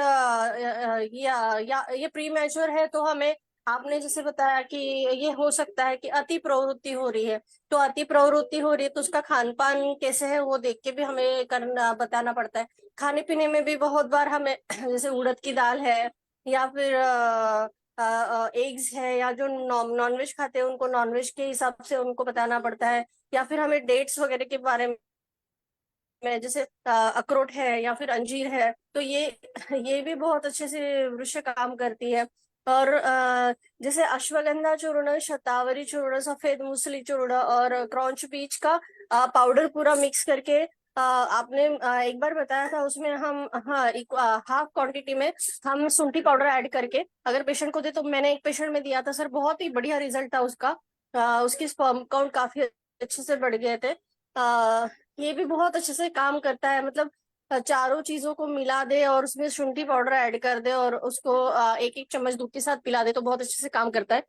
या ये प्री मैच्योर है तो हमें, आपने जैसे बताया कि ये हो सकता है कि अति प्रवृत्ति हो रही है, तो अति प्रवृत्ति हो रही है तो उसका खान पान कैसे है वो देख के भी हमें करना बताना पड़ता है। खाने पीने में भी बहुत बार हमें जैसे उड़द की दाल है या फिर एग्स है, या जो नॉनवेज खाते हैं उनको नॉनवेज के हिसाब से उनको बताना पड़ता है। या फिर हमें डेट्स वगैरह के बारे में, जैसे अखरोट है या फिर अंजीर है, तो ये भी बहुत अच्छे से वृक्ष काम करती है। और जैसे अश्वगंधा चूर्ण, शतावरी चूर्ण, सफेद मूसली चूर्ण और क्रॉन्च बीज का पाउडर पूरा मिक्स करके आपने एक बार बताया था, उसमें हम हाँ हाफ क्वांटिटी में हम शुंठी पाउडर ऐड करके अगर पेशेंट को दे, तो मैंने एक पेशेंट में दिया था सर, बहुत ही बढ़िया रिजल्ट था उसका। उसकी स्पर्म काउंट काफी अच्छे से बढ़ गए थे। ये भी बहुत अच्छे से काम करता है, मतलब चारों चीजों को मिला दे और उसमें शुंठी पाउडर ऐड कर दे और उसको एक एक चम्मच दूध के साथ पिला दे तो बहुत अच्छे से काम करता है।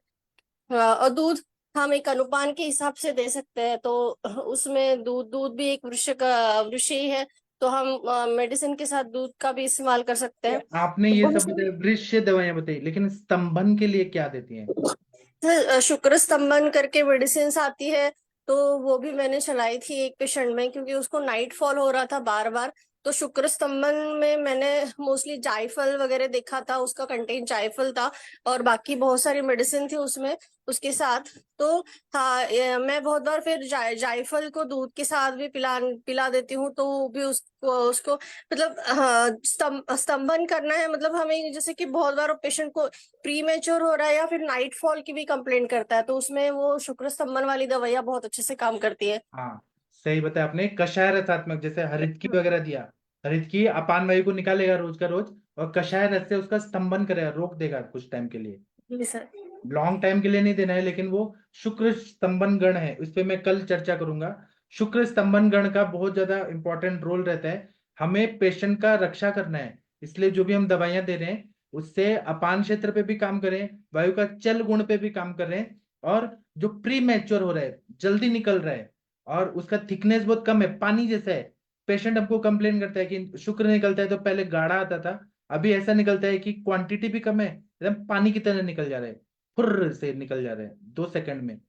और दूध हम एक अनुपान के हिसाब से दे सकते हैं, तो उसमें दूध भी एक वृक्ष ही है, तो हम मेडिसिन के साथ दूध का भी इस्तेमाल कर सकते हैं। आपने ये सब बताया, वृक्ष दवाइयां बताई, लेकिन स्तंभन के लिए क्या देती हैं? शुक्र स्तंभन करके मेडिसिन आती है, तो वो भी मैंने चलाई थी एक पेशेंट में, क्योंकि उसको नाइट फॉल हो रहा था बार बार, तो शुक्र स्तंभन में मैंने मोस्टली जायफल वगैरह देखा था, उसका कंटेंट जायफल था और बाकी बहुत सारी मेडिसिन थी उसमें उसके साथ। तो हाँ, मैं बहुत बार फिर जायफल को दूध के साथ भी पिला देती हूँ, तो वो भी उसको उसको मतलब हाँ, स्तंभन करना है। मतलब हमें जैसे कि बहुत बार पेशेंट को प्री मेच्योर हो रहा है या फिर नाइट फॉल की भी कंप्लेंट करता है, तो उसमें वो शुक्र स्तंभन वाली दवाइयाँ बहुत अच्छे से काम करती है। हाँ, सही बताया आपने। कषाय रसात्मक जैसे हरितकी वगैरह दिया, हरितकी अपान वायु को निकालेगा रोज का रोज, और कषाय रस से उसका स्तंभन करेगा, रोक देगा कुछ टाइम के लिए। जी सर। लॉन्ग टाइम के लिए नहीं देना है, लेकिन वो शुक्र स्तंभन गण है, उस पर मैं कल चर्चा करूंगा। शुक्र स्तंभन गण का बहुत ज्यादा इंपॉर्टेंट रोल रहता है। हमें पेशेंट का रक्षा करना है, इसलिए जो भी हम दवाइयां दे रहे हैं उससे अपान क्षेत्र पे भी काम करें, वायु का चल गुण पे भी काम कर रहे हैं। और जो प्री मैच्योर हो रहा है, जल्दी निकल रहा है और उसका थिकनेस बहुत कम है, पानी जैसा है। पेशेंट हमको कंप्लेन करता है कि शुक्र निकलता है तो पहले गाढ़ा आता था, अभी ऐसा निकलता है कि क्वांटिटी भी कम है, एकदम पानी की तरह निकल जा रहा है, फुर्र से निकल जा रहे हैं 2 सेकंड में।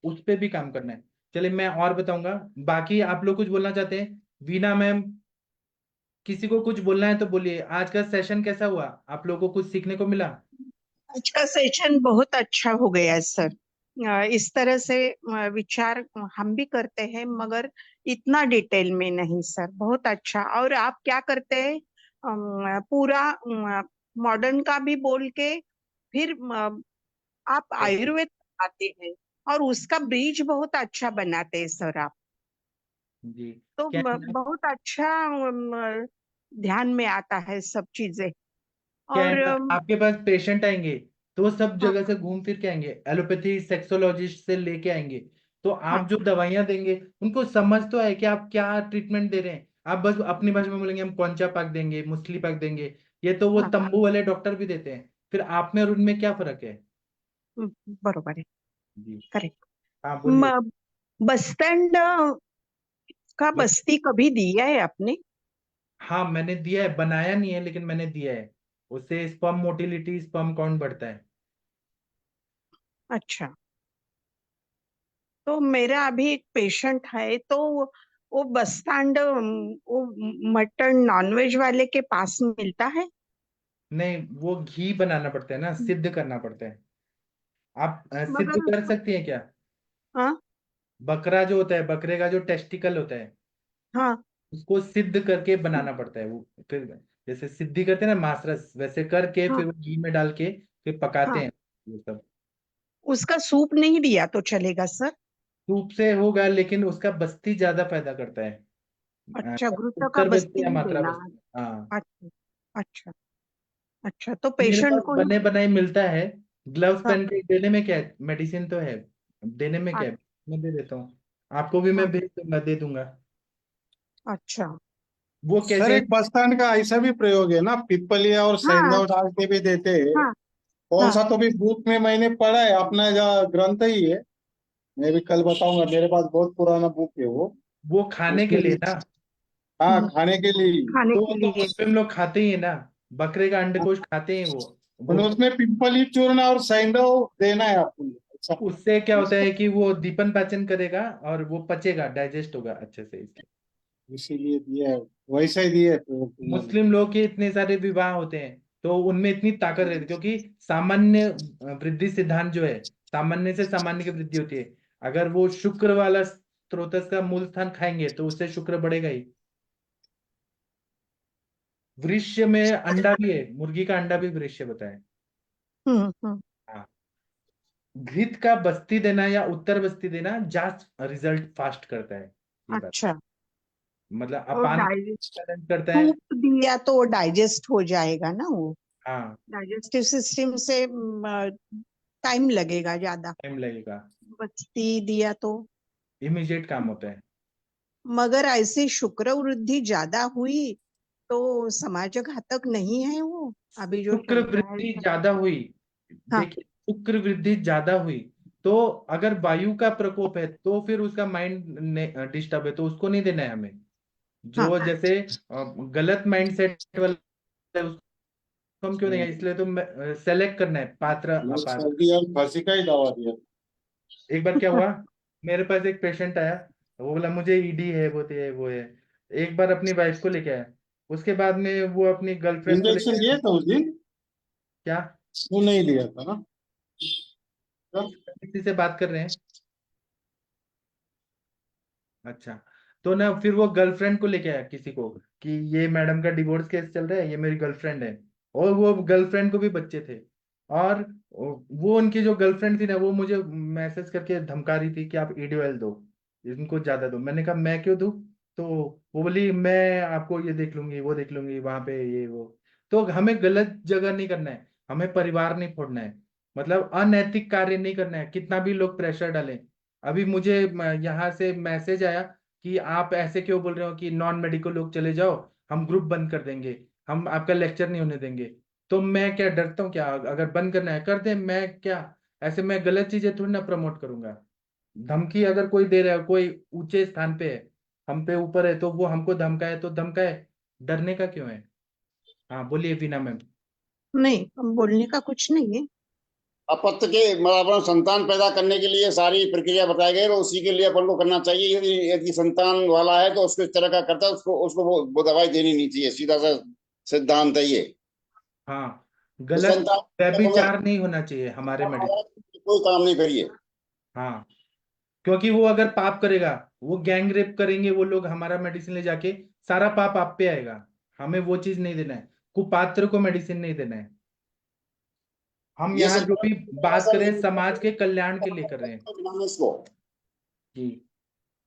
उस पे भी काम करना है। चलिए मैं और बताऊंगा। बाकी आप लोग कुछ बोलना चाहते हैं? वीना मैम, किसी को कुछ बोलना है तो बोलिए। आज का सेशन कैसा हुआ? आप लोगों को कुछ सीखने को मिला? आज का सेशन बहुत अच्छा हो गया है सर। इस तरह से विचार हम भी करते हैं मगर इतना डिटेल में नहीं सर। बहुत अच्छा। और आप क्या करते हैं, पूरा मॉडर्न का भी बोल के फिर आप आयुर्वेद आते हैं और उसका ब्रिज बहुत अच्छा बनाते हैं सर आप। जी। तो क्या है ना, बहुत अच्छा ध्यान में आता है सब चीजें। क्या है और ना, आपके पास पेशेंट आएंगे तो वो सब हाँ जगह से घूम फिर के आएंगे, एलोपैथी सेक्सोलॉजिस्ट से लेके आएंगे। तो हाँ आप जो दवाइयां देंगे उनको समझ तो है कि आप क्या ट्रीटमेंट दे रहे हैं। आप बस अपनी भाषा में बोलेंगे हम कौनचा पाक देंगे, मुस्ली पाक देंगे, ये तो वो हाँ तंबू वाले डॉक्टर भी देते हैं। फिर आप में और उनमें क्या फर्क है? बरोबर है। जी। करेक्ट। हाँ बोलिए। बस स्टैंड का बस्ती कभी दिया है आपने? हाँ मैंने दिया है, बनाया नहीं है लेकिन मैंने दिया है। उससे स्पर्म मोटिलिटी, स्पर्म काउंट बढ़ता है। अच्छा। तो मेरा अभी एक पेशेंट है, तो वो बस स्टैंड वो मटन नॉनवेज वाले के पास मिलता है? नहीं, वो घी बनाना पड़ता है ना, सिद्ध करना पड़ता है। आप सिद्ध मगर कर सकती हैं क्या? हाँ बकरा जो होता है, बकरे का जो टेस्टिकल होता है, हाँ उसको सिद्ध करके बनाना पड़ता है वो। फिर जैसे सिद्धि करते हैं ना मांस, वैसे करके हाँ फिर वो घी में डाल के फिर पकाते हाँ। हैं ये सब। उसका सूप नहीं दिया तो चलेगा सर? सूप से होगा लेकिन उसका बस्ती ज्यादा फायदा करता है। अच्छा, घृत का उत्तर बस्ती बस्ती या ही मात्रा देना है। बस्ती, हाँ। अच्छा अच्छा। अच्छा, तो मेरे पास पेशेंट को बने बनाए मिलता है। ग्लव्स हाँ पहन के देने में क्या है, मेडिसिन तो है, देने में क्या है, मैं दे देता हूँ। आपको भी मैं हाँ, भेज दूंगा, दे दूंगा। अच्छा। वो सर कैसे? एक बस स्टैंड का ऐसा भी प्रयोग है ना, पिपलिया और हाँ सेंधव डाल के भी देते हैं। हाँ कौन हाँ सा तो भी बुक में मैंने पढ़ा है, अपना जो ग्रंथ ही है। मैं भी कल बताऊंगा, मेरे पास बहुत पुराना बुक है वो खाने के उसमें लिए भी। ना? हाँ, हम्म, खाने के लिए। खाने के तो लिए। मुस्लिम लोग खाते ही है ना, बकरे का अंडकोश खाते हैं वो। और उसमें पिपली चूर्ण और सेंधव देना है आपको। अच्छा, उससे क्या होता है कि वो दीपन पाचन करेगा और वो पचेगा, डाइजेस्ट होगा अच्छे से, इसलिए। इसीलिए दिया है, वैसा ही दिया है प्रयोग उन्होंने। मुस्लिम लोग के इतने सारे विवाह होते हैं तो उनमें इतनी ताकत रहती है, क्योंकि सामान्य वृद्धि सिद्धांत जो है, सामान्य से सामान्य की वृद्धि होती है। अगर वो शुक्र वाला स्त्रोतस का मूल स्थान खाएंगे तो उससे शुक्र बढ़ेगा ही। वृक्ष में अंडा भी है, मुर्गी का अंडा भी वृक्ष बताए। हम्म। हाँ। घृत का बस्ती देना या उत्तर बस्ती देना जांच रिजल्ट फास्ट करता है, ये बात। अच्छा। मतलब और अपान डाइजेस्ट challenge करता है। सूप दिया तो डाइजेस्ट हो जाएगा ना वो? हाँ, डाइजेस्टिव सिस्टम से टाइम लगेगा ज्यादा। टाइम लगेगा, बस्ती दिया तो। इमीडिएट काम होता है। मगर ऐसे शुक्र वृद्धि ज्यादा हुई तो समाज घातक नहीं है वो? अभी जो शुक्र चल रहा है वृद्धि सब। ज्यादा हुई, हाँ देखिए, शुक्र वृद्धि ज्यादा हुई तो अगर वायु का प्रकोप है तो फिर उसका माइंड डिस्टर्ब है तो उसको नहीं देना है हमें। हाँ जो जैसे गलत माइंड सेट वाला है, उसको हम क्यों देंगे? इसलिए तो सेलेक्ट करना है पात्र ये अपात्र। सर्दी और खांसी का ही दवा दिया। एक बार क्या हुआ, मेरे पास एक पेशेंट आया, वो बोला मुझे ईडी है, वो है वो है। एक बार अपनी वाइफ को लेके आया, उसके बाद में वो अपनी गर्लफ्रेंड को लेके इंजेक्शन आया। दिया था उस दिन? क्या वो नहीं लिया था ना? तब किसी से बात कर रहे हैं? अच्छा, तो ना फिर वो गर्लफ्रेंड को लेके आया किसी को, कि ये मैडम का डिवोर्स केस चल रहा है, ये मेरी गर्लफ्रेंड है। और वो गर्लफ्रेंड को भी बच्चे थे, और वो उनकी जो गर्लफ्रेंड थी ना, वो मुझे मैसेज करके धमका रही थी कि आप ईडीओएल दो, इनको ज्यादा दो। मैंने कहा मैं क्यों दूं? तो वो बोली मैं आपको ये देख लूंगी, वो देख लूंगी, वहां पे ये वो। तो हमें गलत जगह नहीं करना है, हमें परिवार नहीं फोड़ना है, मतलब अनैतिक कार्य नहीं करना है, कितना भी लोग प्रेशर डालें। अभी मुझे यहाँ से मैसेज आया कि आप ऐसे क्यों बोल रहे हो कि नॉन मेडिकल लोग चले जाओ, हम ग्रुप बंद कर देंगे, हम आपका लेक्चर नहीं होने देंगे। तो मैं क्या डरता हूँ क्या? अगर बंद करना है कर दे, मैं क्या ऐसे मैं गलत चीजें थोड़ी ना प्रमोट करूंगा। धमकी अगर कोई दे रहा है, कोई ऊंचे स्थान पे है, हम पे ऊपर है, तो वो हमको धमकाए तो धमकाए, डरने का क्यों है? हाँ बोलिए वीना मैम। नहीं, बोलने का कुछ नहीं है। अपत्य के मतलब अपन संतान पैदा करने के लिए सारी प्रक्रिया बताई गई, और उसी के लिए अपन को करना चाहिए। यदि यदि संतान वाला है तो उसको इस तरह का करता है, उसको उसको वो दवाई देनी नहीं चाहिए, सीधा सा सिद्धांत है ये। हाँ, तो गलत संतान व्यभिचार नहीं होना चाहिए हमारे मेडिसिन। कोई काम नहीं करिए। हाँ, क्योंकि वो अगर पाप करेगा, वो गैंग रेप करेंगे वो लोग, हमारा मेडिसिन ले जाके सारा पाप आप पे आएगा। हमें वो चीज नहीं देना है, कुपात्र को मेडिसिन नहीं देना है। हम ये यहाँ जो भी सिद्धांत बात सर, करें समाज के कल्याण के लिए कर रहे हैं। इसको जी।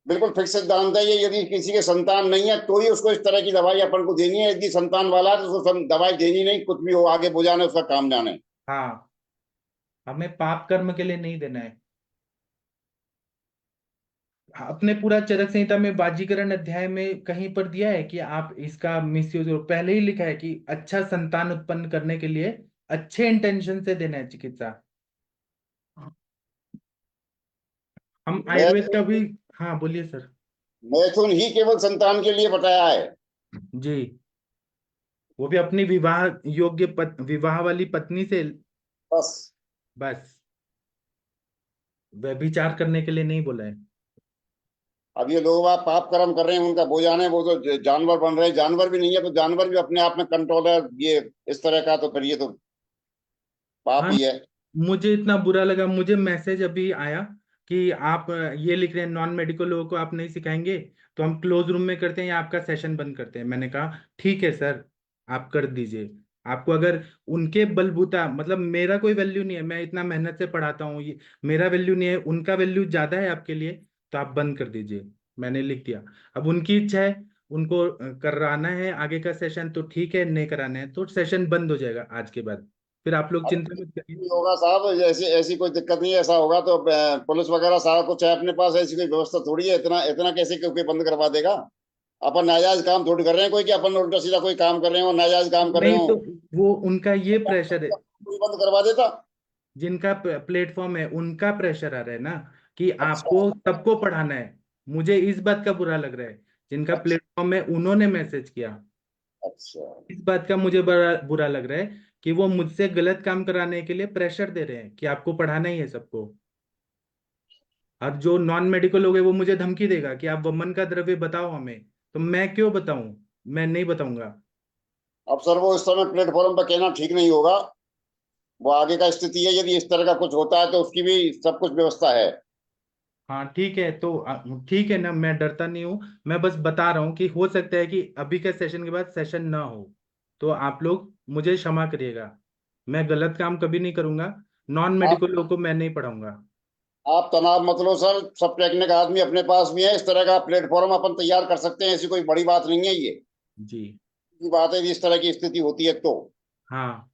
बिल्कुल फिक्स सिद्धांत है ये। यदि किसी के संतान नहीं है तो ही उसको इस तरह की दवाई अपन को देनी है। यदि संतान वाला है तो उसको दवाई देनी नहीं, कुछ भी हो आगे बुझाने उसका काम जाने। हाँ, हमें पाप कर्म के लिए नहीं देना है। अपने पूरा चरक संहिता में बाजीकरण अध्याय में कहीं पर दिया है कि आप इसका मिसयूज, पहले ही लिखा है कि अच्छा संतान उत्पन्न करने के लिए अच्छे इंटेंशन से देना है चिकित्सा। हम आयुर्वेद का भी। हाँ बोलिए सर। मैथुन ही केवल संतान के लिए बताया है। जी, वो भी अपनी विवाह योग्य विवाह वाली पत्नी से, बस बस व्यभिचार करने के लिए नहीं बोला है। अब ये लोग आप पाप कर्म कर रहे हैं, उनका बुझाने, वो तो जानवर बन रहे हैं। जानवर भी नहीं है तो जानवर भी अपने आप में कंट्रोल है ये इस तरह का, तो फिर ये तो पाप हाँ, ही है। मुझे इतना बुरा लगा, मुझे मैसेज अभी आया कि आप ये लिख रहे हैं नॉन मेडिकल लोगों को आप नहीं सिखाएंगे, तो हम क्लोज रूम में करते हैं या आपका सेशन बंद करते हैं। मैंने कहा ठीक है सर, आप कर दीजिए। आपको अगर उनके बलबूता, मतलब मेरा कोई वैल्यू नहीं है, मैं इतना मेहनत से पढ़ाता हूँ, ये मेरा वैल्यू नहीं है, उनका वैल्यू ज्यादा है आपके लिए, तो आप बंद कर दीजिए। मैंने लिख दिया। अब उनकी इच्छा है, उनको कराना है आगे का सेशन तो ठीक है, नहीं कराना है तो सेशन बंद हो जाएगा आज के बाद। फिर आप लोग अब चिंता मत करिए। नहीं होगा साहब, ऐसी ऐसी कोई दिक्कत नहीं है। ऐसा होगा तो पुलिस वगैरह सारा कुछ है अपने पास, ऐसी कोई व्यवस्था थोड़ी है। इतना इतना कैसे कोई बंद करवा देगा? अपन नाजायज काम थोड़ी कर रहे हैं कोई, कि अपन उल्टा सीधा कोई काम कर रहे हो, नाजायज काम कर रहे नहीं हो। तो वो उनका ये प्रेशर है, कोई बंद करवा देता? जिनका प्लेटफॉर्म है उनका प्रेशर आ रहा है ना, कि अच्छा आपको सबको पढ़ाना है। मुझे इस बात का बुरा लग रहा है, जिनका अच्छा प्लेटफॉर्म है उन्होंने मैसेज किया। अच्छा। इस बात का मुझे बड़ा बुरा लग रहा है कि वो मुझसे गलत काम कराने के लिए प्रेशर दे रहे हैं कि आपको पढ़ाना ही है सबको। और जो नॉन मेडिकल लोग है वो मुझे धमकी देगा कि आप वमन का द्रव्य बताओ हमें, तो मैं क्यों बताऊं? मैं नहीं बताऊंगा। अब सर वो इस समय प्लेटफॉर्म पर कहना ठीक नहीं होगा। वो आगे का स्थिति है, यदि इस तरह का कुछ होता है तो उसकी भी सब कुछ व्यवस्था है। हाँ ठीक है, तो ठीक है ना, मैं डरता नहीं हूँ। मैं बस बता रहा हूँ कि हो सकता है कि अभी के सेशन के बाद सेशन ना हो, तो आप लोग मुझे क्षमा करिएगा। मैं गलत काम कभी नहीं करूंगा, नॉन आप मेडिकल लोगों को मैं नहीं पढ़ाऊंगा। आप तनाव मत लो सर, सब टेक्निक आदमी अपने पास भी है। इस तरह का प्लेटफॉर्म अपन तैयार कर सकते हैं, ऐसी कोई बड़ी बात नहीं है ये। जी। की बात है, यदि इस तरह की स्थिति होती है तो हाँ।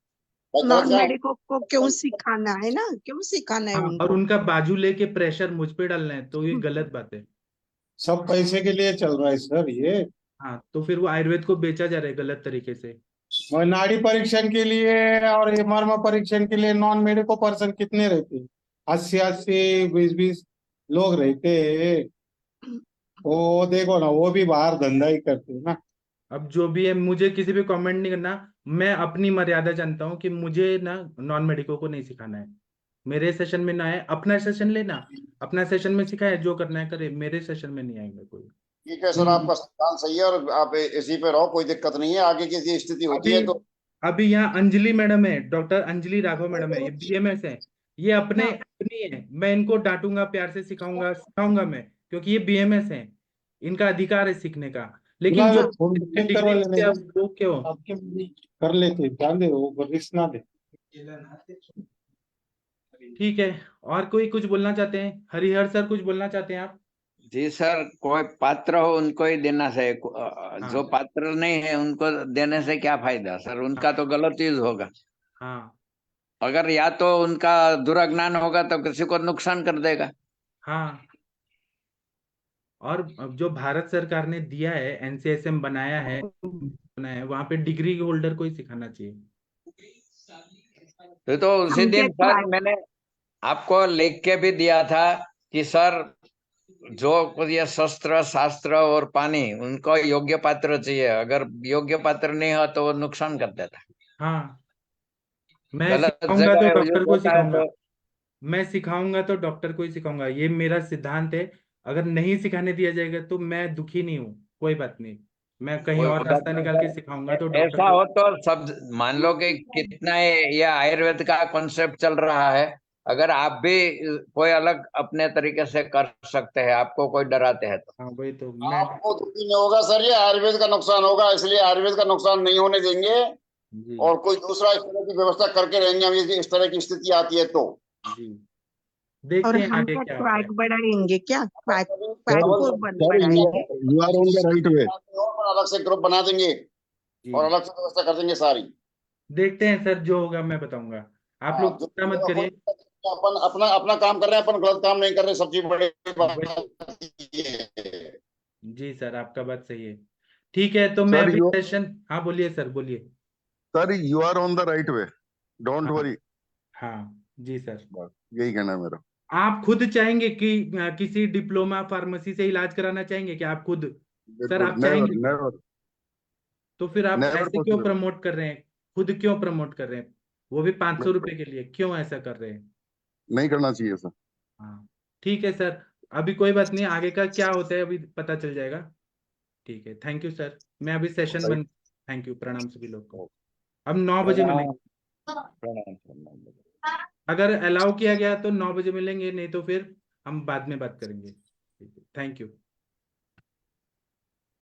भाई गलत नॉन काम। मेडिको को क्यों सिखाना है ना, क्यों सिखाना है हाँ, और उनको? उनका बाजू लेके प्रेशर मुझ पे डालना है तो ये गलत बात है। सब पैसे के लिए चल रहा है सर ये। हाँ, तो फिर वो आयुर्वेद को बेचा जा रहा है गलत तरीके से। और नाड़ी परीक्षण के लिए और ये मर्म परीक्षण के लिए नॉन मेडिको पर्सन कितने रहते हैं? 80-80, 20-20 लोग रहते हैं। वो देखो ना, वो भी बाहर धंधा ही करते हैं ना। अब जो भी है, मुझे किसी पे कमेंट नहीं करना। मैं अपनी मर्यादा जानता हूँ कि मुझे ना नॉन मेडिको को नहीं सिखाना है। मेरे सेशन में ना है, अपना सेशन लेना, अपना सेशन में सिखाए, जो करना है करे, मेरे सेशन में नहीं आएंगे कोई। ठीक है सर, आपका सिद्धांत सही है और आप इसी पे रहो, कोई दिक्कत नहीं है। आगे किसी स्थिति होती है अभी तो अभी यहाँ अंजलि मैडम है, डॉक्टर अंजलि राघव मैडम है, ये बीएमएस है, ये अपनी है। मैं इनको डांटूंगा, प्यार से सिखाऊंगा मैं, क्योंकि ये बीएमएस है, इनका अधिकार है सीखने का। लेकिन जो चेक डिग्री करवा लेते लेने हैं, अब वो क्यों? आपके कर लेते, ध्यान दे, वो रिस्क ना दे। ठीक है, और कोई कुछ बोलना चाहते हैं? हरिहर सर कुछ बोलना चाहते हैं आप? जी सर, कोई पात्र हो उनको ही देना चाहिए, जो पात्र नहीं है उनको देने से क्या फायदा सर, उनका तो गलत यूज होगा। हाँ अगर या तो उनका दुर्ज्ञान होगा तो किसी को नुकसान कर देगा। हाँ, और अब जो भारत सरकार ने दिया है, एनसीएसएम बनाया है वहां पे डिग्री होल्डर को ही सिखाना चाहिए। तो उसी दिन सर मैंने आपको लिख के भी दिया था कि सर जो कुछ ये शस्त्र शास्त्र और पानी, उनको योग्य पात्र चाहिए, अगर योग्य पात्र नहीं हो तो वो नुकसान कर देता है। हाँ, मैं गलत सिखाऊंगा तो जगह डॉक्टर यूज को होता है सिखाऊंगा, तो मैं सिखाऊंगा तो डॉक्टर को ही सिखाऊंगा, ये मेरा सिद्धांत है। अगर नहीं सिखाने दिया जाएगा तो मैं दुखी नहीं हूँ, कोई बात नहीं, मैं कहीं कोई और रास्ता निकाल के सिखाऊंगा तो डॉक्टर ऐसा को। हो तो सब मान लो कि कितना ये आयुर्वेद का कॉन्सेप्ट चल रहा है, अगर आप भी कोई अलग अपने तरीके से कर सकते हैं, आपको कोई डराते हैं तो। हाँ वही तो मैं। आपको दुखी नहीं होगा सर, ये आयुर्वेद का नुकसान होगा, इसलिए आयुर्वेद का नुकसान नहीं होने देंगे जी और कोई दूसरा इस तरह की व्यवस्था करके रहेंगे हम, यदि इस तरह की स्थिति आती है तो। जी, देखते और हैं हम आगे क्या क्या होता है। ट्रैक बढ़ाएंगे क्या? ट्रैक सर, को बढ़ाएंगे? you are on the right way. और अलग से ग्रुप बना देंगे और जी, अलग से व्यवस्था कर देंगे सारी। देखते हैं सर, जो होगा मैं बताऊंगा, आप लोग चिंता मत करिए। अपन अपना अपना काम कर रहे हैं, अपन गलत काम नहीं कर रहे, सबसे बड़ी बात ये है। जी सर, आपका बात सही है। ठीक है, तो मैं Sir, अभी you- सेशन, हाँ बोलिए सर, बोलिए। Sir, you are on the right way. Don't हाँ worry. हाँ जी सर। बस यही कहना है मेरा। आप खुद चाहेंगे कि किसी डिप्लोमा फार्मेसी से इलाज कराना चाहेंगे क्या आप खुद? सर आप Never, चाहेंगे? never, तो फिर आप never ऐसे क्यों possible. प्रमोट कर रहे हैं? खुद क्यों प्रमोट कर रहे हैं, वो भी 500 रुपए के लिए? क्यों ऐसा कर रहे हैं? नहीं करना चाहिए सर। हाँ ठीक है सर, अभी कोई बात नहीं, आगे का क्या होता है अभी पता चल जाएगा। ठीक है, थैंक यू सर, मैं अभी सेशन बंद। थैंक यू, प्रणाम सभी लोग को। अब 9 बजे मिलेंगे, अगर अलाउ किया गया तो 9 बजे मिलेंगे, नहीं तो फिर हम बाद में बात करेंगे। Thank you.